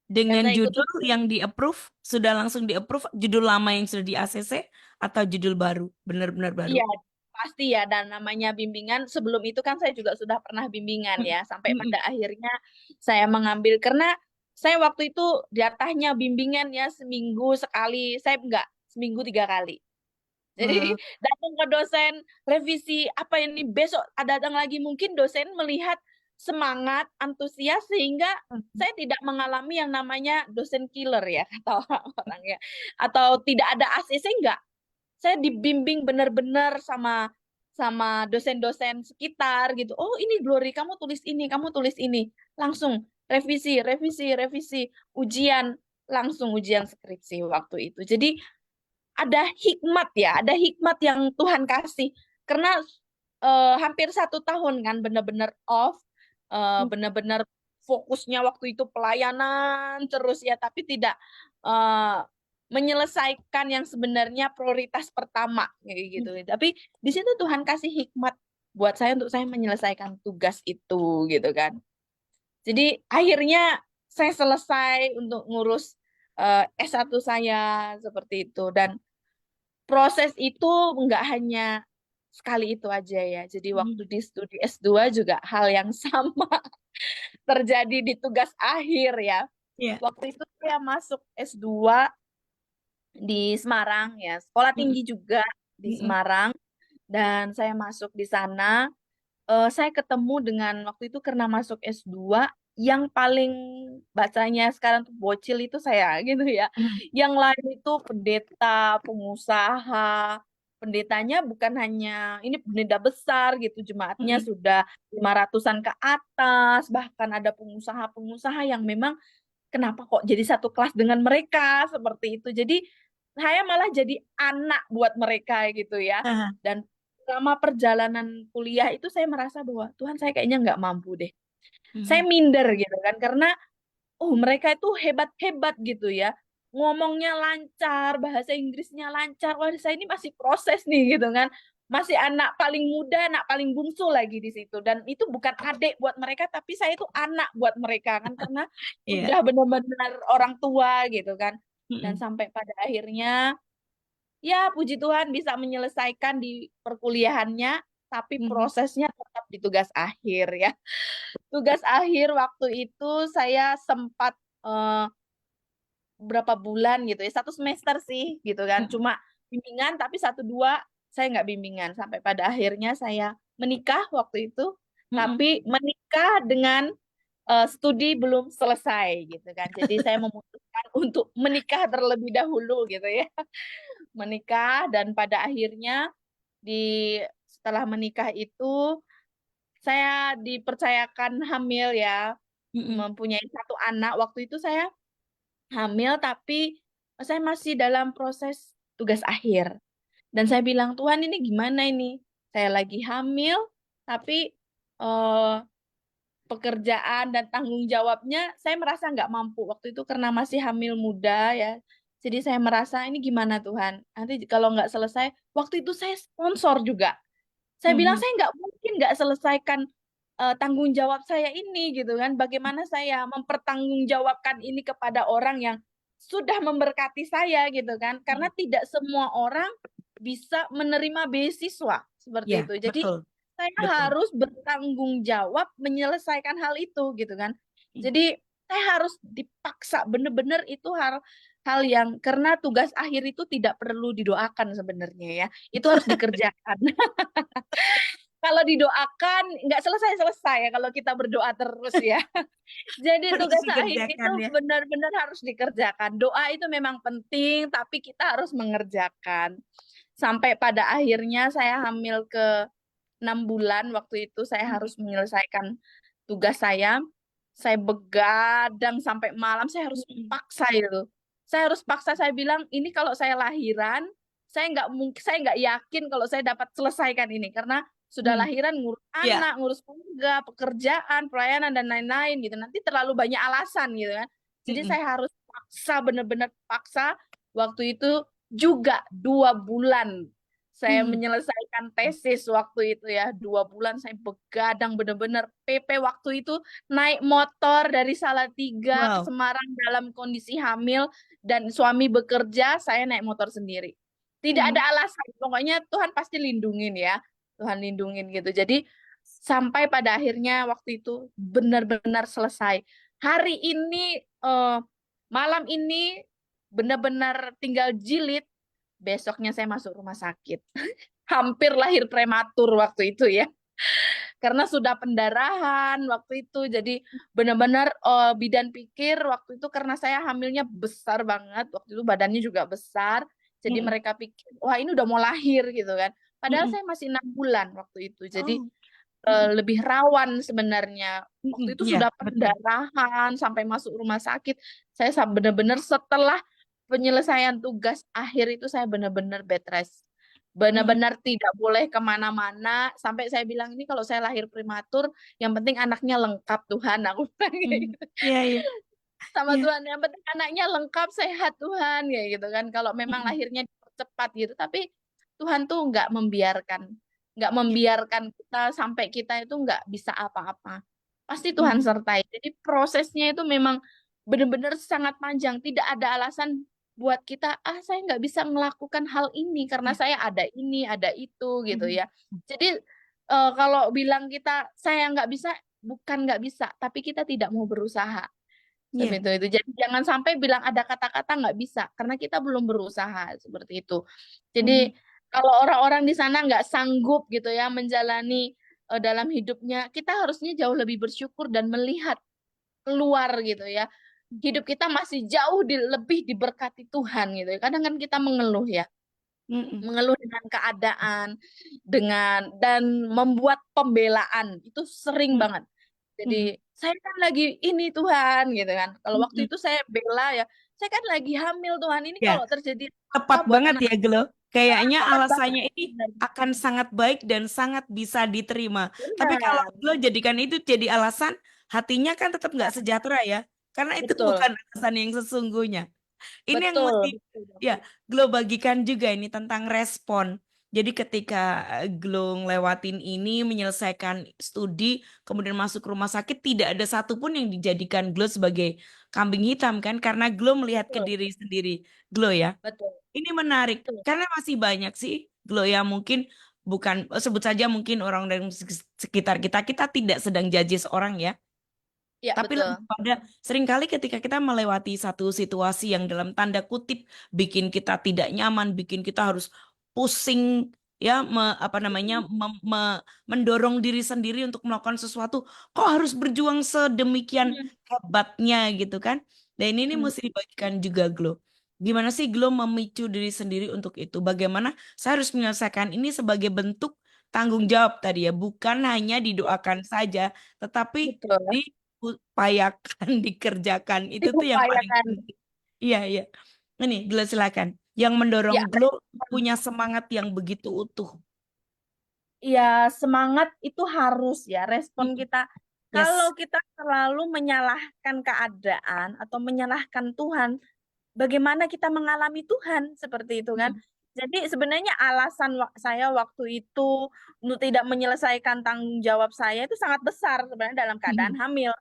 Dan Dengan saya ikut judul yang di-approve, sudah langsung di-approve, judul lama yang sudah di ACC atau judul baru, benar-benar baru. iya, pasti ya. Dan namanya bimbingan, sebelum itu kan saya juga sudah pernah bimbingan Mm, ya. Sampai mm, pada akhirnya saya mengambil, karena saya waktu itu jatahnya bimbingan ya seminggu sekali. Saya enggak, seminggu 3 kali. Jadi mm. datang ke dosen, revisi apa ini besok datang lagi, mungkin dosen melihat semangat, antusias, sehingga saya tidak mengalami yang namanya dosen killer ya kata orang-orang ya. Atau tidak ada ACC, enggak. Saya dibimbing benar-benar sama sama dosen-dosen sekitar gitu. Oh, ini Glory, kamu tulis ini, kamu tulis ini. Langsung revisi, revisi, revisi, ujian, langsung ujian skripsi waktu itu. Jadi ada hikmat ya, ada hikmat yang Tuhan kasih. Karena hampir 1 tahun kan benar-benar off, benar-benar fokusnya waktu itu pelayanan terus ya, tapi tidak eh, menyelesaikan yang sebenarnya prioritas pertama kayak gitu. Tapi di situ Tuhan kasih hikmat buat saya untuk saya menyelesaikan tugas itu gitu kan. Jadi akhirnya saya selesai untuk ngurus S1 saya seperti itu. Dan proses itu nggak hanya sekali itu aja ya. Jadi waktu di studi S2 juga hal yang sama terjadi di tugas akhir ya. Iya. Waktu itu saya masuk S2 di Semarang ya, sekolah Mm, tinggi juga di mm, Semarang, dan saya masuk di sana. Saya ketemu dengan waktu itu karena masuk S2 yang paling bacanya sekarang tuh bocil itu saya gitu ya. mm, Yang lain itu pendeta, pengusaha. Pendetanya bukan hanya ini pendeta besar gitu, jemaatnya mm, sudah 500-an ke atas, bahkan ada pengusaha-pengusaha yang memang kenapa kok jadi satu kelas dengan mereka seperti itu. Jadi saya malah jadi anak buat mereka gitu ya. aha, Dan selama perjalanan kuliah itu saya merasa bahwa Tuhan, saya kayaknya nggak mampu deh. Saya mm, minder gitu kan, karena mereka itu hebat-hebat gitu ya. Ngomongnya lancar, bahasa Inggrisnya lancar. Wah, saya ini masih proses nih gitu kan. Masih anak paling muda, anak paling bungsu lagi di situ. Dan itu bukan adik buat mereka, tapi saya itu anak buat mereka kan, karena iya. udah benar-benar orang tua gitu kan. Dan Mm, sampai pada akhirnya ya puji Tuhan bisa menyelesaikan di perkuliahannya, tapi mm, prosesnya tetap di tugas akhir ya. Tugas akhir waktu itu saya sempat eh, berapa bulan gitu ya, 1 semester sih gitu kan, mm, cuma bimbingan, tapi 1 2 saya nggak bimbingan, sampai pada akhirnya saya menikah waktu itu, mm, mm. tapi menikah dengan studi belum selesai gitu kan, jadi saya memutuskan untuk menikah terlebih dahulu gitu ya. Menikah, dan pada akhirnya setelah menikah itu saya dipercayakan hamil ya, Mm, mempunyai 1 anak. Waktu itu saya hamil, tapi saya masih dalam proses tugas akhir. Dan saya bilang, Tuhan, ini gimana ini? Saya lagi hamil, tapi eh, pekerjaan dan tanggung jawabnya saya merasa nggak mampu waktu itu karena masih hamil muda ya. Jadi saya merasa ini gimana Tuhan? Nanti kalau nggak selesai, waktu itu saya sponsor juga. Saya mm, bilang mm. saya nggak mungkin nggak selesaikan tanggung jawab saya ini gitu kan. Bagaimana saya mempertanggungjawabkan ini kepada orang yang sudah memberkati saya gitu kan. Karena tidak semua orang bisa menerima beasiswa Ya, seperti itu. Jadi betul, saya betul. harus bertanggung jawab menyelesaikan hal itu gitu kan. Jadi saya harus dipaksa, bener-bener itu hal hal yang, karena tugas akhir itu tidak perlu didoakan sebenarnya ya. Itu harus dikerjakan. Kalau didoakan nggak selesai-selesai ya kalau kita berdoa terus ya. Jadi Harus tugas akhir itu dikerjakan ya. benar-benar harus dikerjakan. Doa itu memang penting, tapi kita harus mengerjakan. Sampai pada akhirnya saya hamil ke 6 bulan, waktu itu saya Mm, harus menyelesaikan tugas saya. Saya begadang sampai malam, saya harus mm, paksa itu. Saya harus paksa, saya bilang, ini kalau saya lahiran, saya nggak yakin kalau saya dapat selesaikan ini karena sudah Hmm. lahiran, ngurus Ya. anak, ngurus keluarga, pekerjaan, pelayanan dan lain-lain gitu. Nanti terlalu banyak alasan gitu kan. Jadi Mm-mm. saya harus paksa, benar-benar paksa. Waktu itu juga 2 bulan saya Hmm. menyelesaikan tesis waktu itu ya. 2 bulan saya begadang benar-benar. PP waktu itu naik motor dari Salatiga ke Wow. Semarang dalam kondisi hamil dan suami bekerja, saya naik motor sendiri. Tidak Hmm. ada alasan, pokoknya Tuhan pasti lindungin ya. Tuhan lindungin gitu. Jadi sampai pada akhirnya waktu itu benar-benar selesai. Hari ini, malam ini benar-benar tinggal jilid, besoknya saya masuk rumah sakit. Hampir lahir prematur waktu itu ya. Karena sudah pendarahan waktu itu. Jadi benar-benar bidan pikir waktu itu karena saya hamilnya besar banget. Waktu itu badannya juga besar. Jadi Mm-mm. mereka pikir, wah ini udah mau lahir gitu kan. Padahal Mm-mm. saya masih 6 bulan waktu itu. Jadi Oh. Mm-mm. lebih rawan sebenarnya. Mm-mm. Waktu itu Iya, sudah betul. pendarahan sampai masuk rumah sakit. Saya benar-benar setelah penyelesaian tugas akhir itu saya benar-benar bed rest. Mm-mm. Benar-benar tidak boleh kemana-mana. Sampai saya bilang ini kalau saya lahir prematur, yang penting anaknya lengkap Tuhan. Aku bilang kayak Mm. gitu Iya, iya, sama iya. Tuhan. Yang penting anaknya lengkap sehat Tuhan kayak gitu kan. Kalau memang Mm-mm. lahirnya dipercepat gitu, tapi Tuhan tuh nggak Iya. membiarkan kita sampai kita itu nggak bisa apa-apa. Pasti Tuhan Mm. sertai. Jadi prosesnya itu memang benar-benar sangat panjang. Tidak ada alasan buat kita, saya nggak bisa melakukan hal ini karena Iya. saya ada ini, ada itu gitu Mm. ya. Jadi kalau bilang kita saya nggak bisa, bukan nggak bisa, tapi kita tidak mau berusaha. Iya. Seperti itu. Jadi jangan sampai bilang ada kata-kata nggak bisa karena kita belum berusaha seperti itu. Jadi Mm. kalau orang-orang di sana nggak sanggup gitu ya menjalani dalam hidupnya, kita harusnya jauh lebih bersyukur dan melihat keluar gitu ya. Hidup kita masih jauh lebih diberkati Tuhan gitu ya. Kadang kan kita mengeluh ya, Mm. mengeluh dengan keadaan, dan membuat pembelaan itu sering Mm. banget. Jadi Mm. saya kan lagi ini Tuhan gitu kan. Kalau waktu Mm. itu saya bela ya, saya kan lagi hamil Tuhan. Ini Ya, kalau terjadi apa tepat buat banget anak ya, Glo. Kayaknya tepat banget. alasannya ini Benar. akan sangat baik dan sangat bisa diterima. Tapi kalau Benar. Glo jadikan itu jadi alasan, hatinya kan tetap nggak sejahtera ya. Karena itu Betul. bukan alasan yang sesungguhnya. Ini yang mesti Betul. Betul. ya Glo bagikan juga ini tentang respon. Jadi ketika Glo ngelewatin ini, menyelesaikan studi, kemudian masuk rumah sakit, tidak ada satupun yang dijadikan Glo sebagai kambing hitam kan? Karena Glo melihat ke Betul. diri sendiri. Glo ya. Betul. Ini menarik Betul. karena masih banyak sih Glo yang mungkin bukan sebut saja mungkin orang dari sekitar kita kita tidak sedang judges orang ya. Ya, Tapi lebih betul. pada seringkali ketika kita melewati satu situasi yang dalam tanda kutip bikin kita tidak nyaman, bikin kita harus pusing ya apa namanya mendorong diri sendiri untuk melakukan sesuatu, kok harus berjuang sedemikian Hmm. hebatnya gitu kan? Dan ini Hmm. mesti dibagikan juga Glo. Gimana sih Glo memicu diri sendiri untuk itu? Bagaimana saya harus menyelesaikan ini sebagai bentuk tanggung jawab tadi ya, bukan hanya Ya, didoakan saja, tetapi betul. diupayakan, dikerjakan. Itu tuh yang paling Diupayakan. penting. Iya, iya. Ini, Glo silakan. Yang mendorong Ya, Glo punya semangat yang begitu utuh. ya, semangat itu harus ya respon Mm. kita. Yes. Kalau kita selalu menyalahkan keadaan atau menyalahkan Tuhan, bagaimana kita mengalami Tuhan seperti itu kan? Mm. Jadi sebenarnya alasan saya waktu itu untuk tidak menyelesaikan tanggung jawab saya itu sangat besar sebenarnya dalam keadaan Mm. hamil.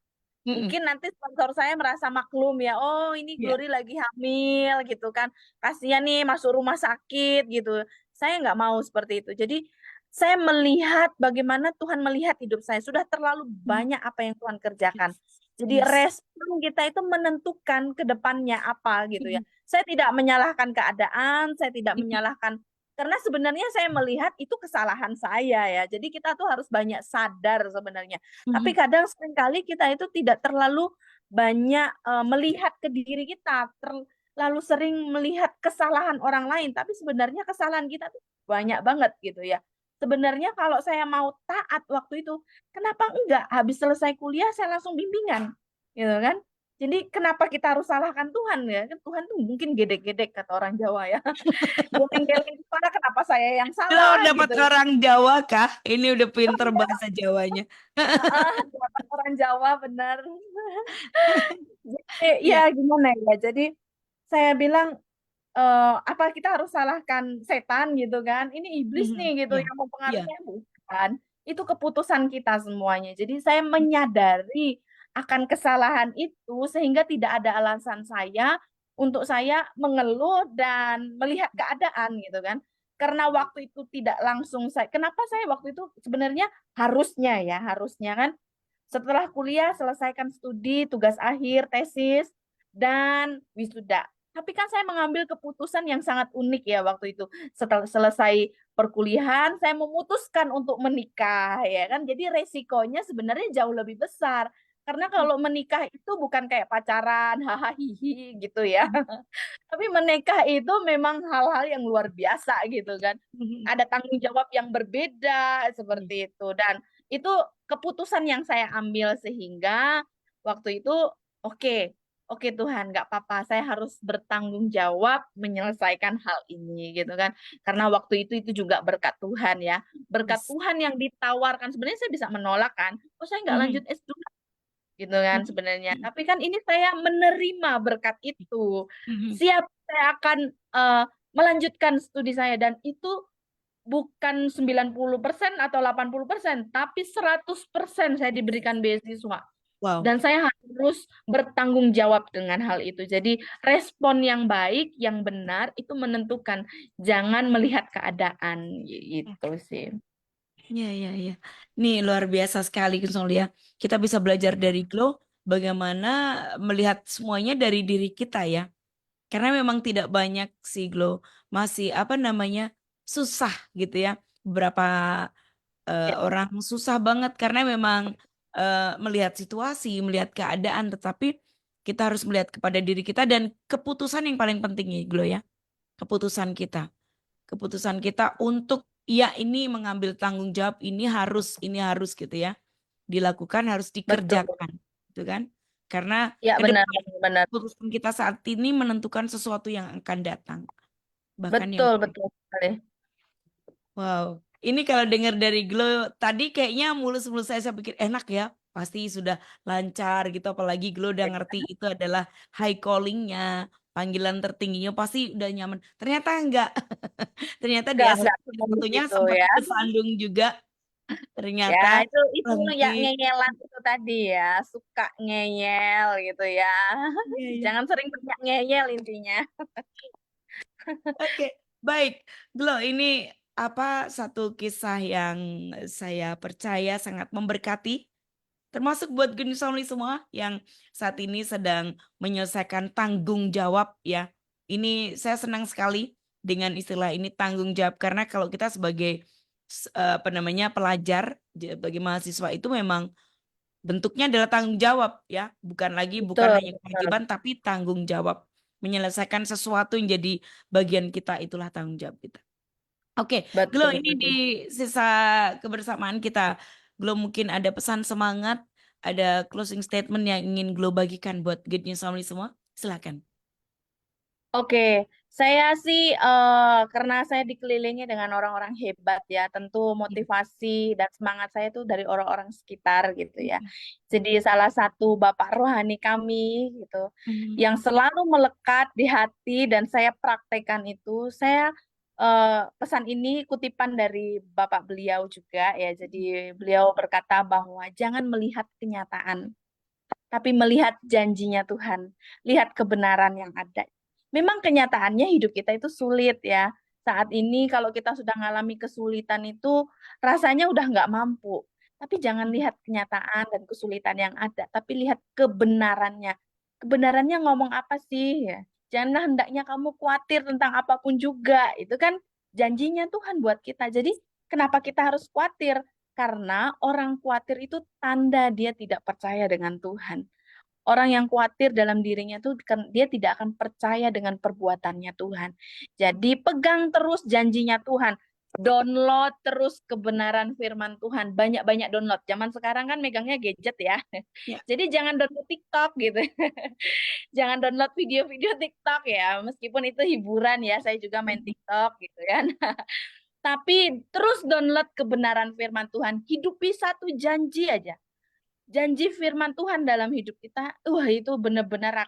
Mm-mm. Mungkin nanti sponsor saya merasa maklum ya, oh ini Iya. Glory lagi hamil gitu kan, kasihan nih masuk rumah sakit gitu. Saya nggak mau seperti itu. Jadi saya melihat bagaimana Tuhan melihat hidup saya sudah terlalu Mm. banyak apa yang Tuhan kerjakan. Yes. Jadi Yes. respon kita itu menentukan ke depannya apa gitu ya. Mm. Saya tidak menyalahkan keadaan, saya tidak Mm. menyalahkan karena sebenarnya saya melihat itu kesalahan saya ya. Jadi kita tuh harus banyak sadar sebenarnya. Tapi Mm. kadang seringkali kita itu tidak terlalu banyak melihat ke diri kita, terlalu sering melihat kesalahan orang lain. Tapi sebenarnya kesalahan kita tuh banyak banget gitu ya. Sebenarnya kalau saya mau taat waktu itu, kenapa enggak habis selesai kuliah saya langsung bimbingan, gitu kan? Jadi kenapa kita harus salahkan Tuhan ya? Kan Tuhan tuh mungkin gedek-gedek kata orang Jawa ya. Geleng-geleng kepala kenapa saya yang Lo salah dapat gitu. orang Jawa kah? Ini udah pinter bahasa Jawanya. Dapat orang Jawa benar. Jadi ya Iya. gimana ya? Jadi saya bilang apa kita harus salahkan setan gitu kan? Ini iblis Mhm. nih gitu Iya. yang Iya. mempengaruhi bukan. Itu keputusan kita semuanya. Jadi saya menyadari akan kesalahan itu sehingga tidak ada alasan saya untuk saya mengeluh dan melihat keadaan gitu kan. Karena waktu itu tidak langsung kenapa saya waktu itu sebenarnya harusnya kan setelah kuliah, selesaikan studi, tugas akhir, tesis, dan wisuda. Tapi kan saya mengambil keputusan yang sangat unik ya waktu itu. Setelah selesai perkuliahan, saya memutuskan untuk menikah ya kan. Jadi resikonya sebenarnya jauh lebih besar. Karena kalau menikah itu bukan kayak pacaran, hahaha hihi gitu ya. Tapi menikah itu memang hal-hal yang luar biasa gitu kan. Mhm. Ada tanggung jawab yang berbeda Iya. seperti itu. Dan itu keputusan yang saya ambil sehingga waktu itu oke, oke Tuhan nggak apa-apa. Saya harus bertanggung jawab menyelesaikan hal ini gitu kan. Karena waktu itu juga berkat Tuhan ya. Berkat Yes. Tuhan yang ditawarkan. Sebenarnya saya bisa menolak kan. Oh saya nggak lanjut Mhm. S2 gitu kan Mhm. sebenarnya. Tapi kan ini saya menerima berkat itu. Mhm. Siap saya akan eh, melanjutkan studi saya dan itu bukan 90% atau 80%, tapi 100% saya diberikan beasiswa. Wow. Dan saya harus bertanggung jawab dengan hal itu. Jadi respon yang baik, yang benar itu menentukan. Jangan melihat keadaan gitu sih. Iya, iya, iya. Nih luar biasa sekali Kusnul ya. Kita bisa belajar dari Glo bagaimana melihat semuanya dari diri kita ya. Karena memang tidak banyak sih Glo masih apa namanya susah gitu ya. Beberapa Ya, orang susah banget karena memang melihat situasi, melihat keadaan, tetapi kita harus melihat kepada diri kita dan keputusan yang paling penting ya Glo ya. Keputusan kita. Keputusan kita untuk ya ini mengambil tanggung jawab ini harus gitu ya dilakukan harus betul. dikerjakan gitu kan karena Ya, ke benar, depan benar. keputusan kita saat ini menentukan sesuatu yang akan datang bahkan yang Betul, betul sekali. wow ini kalau dengar dari Glo tadi kayaknya mulus-mulus saya pikir enak ya pasti sudah lancar gitu apalagi Glo udah ngerti itu adalah high callingnya panggilan tertingginya pasti udah nyaman ternyata enggak. Ternyata di Enggak S1 semudah satunya itu sempat ya. kesandung juga. Ya, Ternyata itu berhenti. ya ngeyelan itu tadi ya, suka ngeyel gitu ya. Iya, iya. Jangan sering banyak ngeyel intinya. Oke, baik. Glo, ini apa satu kisah yang saya percaya sangat memberkati, termasuk buat Geni Somli semua yang saat ini sedang menyelesaikan tanggung jawab ya. Ini saya senang sekali dengan istilah ini tanggung jawab karena kalau kita sebagai apa namanya pelajar, sebagai mahasiswa itu memang bentuknya adalah tanggung jawab ya, bukan Betul, hanya betul. kewajiban tapi tanggung jawab. Menyelesaikan sesuatu yang jadi bagian kita itulah tanggung jawab kita. Oke, Glo Betul, ini di betul. sisa kebersamaan kita, Glo mungkin ada pesan semangat, ada closing statement yang ingin Glo bagikan buat Good News Family semua. Silakan. Oke, saya sih karena saya dikelilingi dengan orang-orang hebat ya, tentu Mhm. motivasi dan semangat saya itu dari orang-orang sekitar gitu ya. Jadi salah satu bapak rohani kami gitu, Mhm. yang selalu melekat di hati dan saya praktekkan itu, pesan ini kutipan dari bapak beliau juga ya. Jadi beliau berkata bahwa jangan melihat kenyataan, tapi melihat janjinya Tuhan, lihat kebenaran yang ada. Memang kenyataannya hidup kita itu sulit ya. Saat ini kalau kita sudah mengalami kesulitan itu rasanya udah nggak mampu. Tapi jangan lihat kenyataan dan kesulitan yang ada, tapi lihat kebenarannya. Kebenarannya ngomong apa sih ya? Janganlah hendaknya kamu khawatir tentang apapun juga. Itu kan janjinya Tuhan buat kita. Jadi kenapa kita harus khawatir? Karena orang khawatir itu tanda dia tidak percaya dengan Tuhan. Orang yang khawatir dalam dirinya tuh dia tidak akan percaya dengan perbuatannya Tuhan. Jadi pegang terus janjinya Tuhan. download terus kebenaran firman Tuhan. Banyak-banyak download. Zaman sekarang kan megangnya gadget ya. Ya. Jadi jangan download TikTok gitu. Jangan download video-video TikTok ya. Meskipun itu hiburan ya. Saya juga main TikTok gitu kan. Tapi terus download kebenaran firman Tuhan. Hidupi satu janji aja. Janji firman Tuhan dalam hidup kita. Wah, itu benar-benar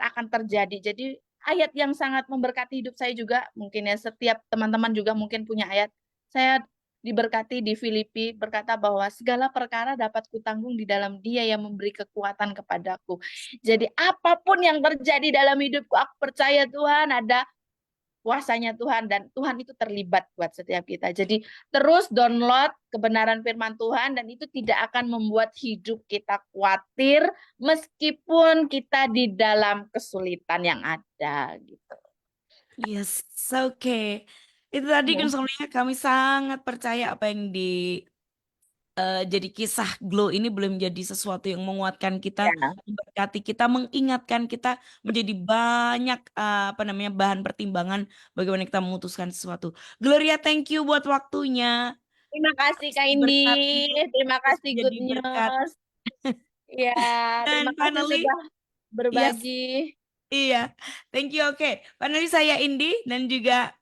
akan terjadi. Jadi ayat yang sangat memberkati hidup saya juga, mungkin ya setiap teman-teman juga mungkin punya ayat. Saya diberkati di Filipi berkata bahwa segala perkara dapat kutanggung di dalam Dia yang memberi kekuatan kepadaku. Jadi apapun yang terjadi dalam hidupku, aku percaya Tuhan ada kuasanya Tuhan dan Tuhan itu terlibat buat setiap kita. Jadi terus download kebenaran firman Tuhan dan itu tidak akan membuat hidup kita khawatir meskipun kita di dalam kesulitan yang ada gitu. Yes, oke. Itu tadi Ya. sebenarnya kami sangat percaya apa yang jadi kisah Glow ini belum jadi sesuatu yang menguatkan kita, Ya. memberkati kita, mengingatkan kita menjadi banyak apa namanya bahan pertimbangan bagaimana kita memutuskan sesuatu. Gloria, thank you buat waktunya. Terima kasih Kak Indi, Berkati, terima terus kasih jadi Good berkat. News. Ya, terima Dan kasih finally, sudah yes, berbagi. iya, thank you. Oke, finally saya Indi dan juga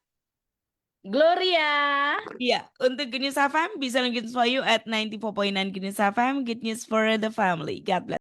Gloria. iya, untuk Good News FM bisa link for you at 94.9 Good News FM, Good News for the family. God bless.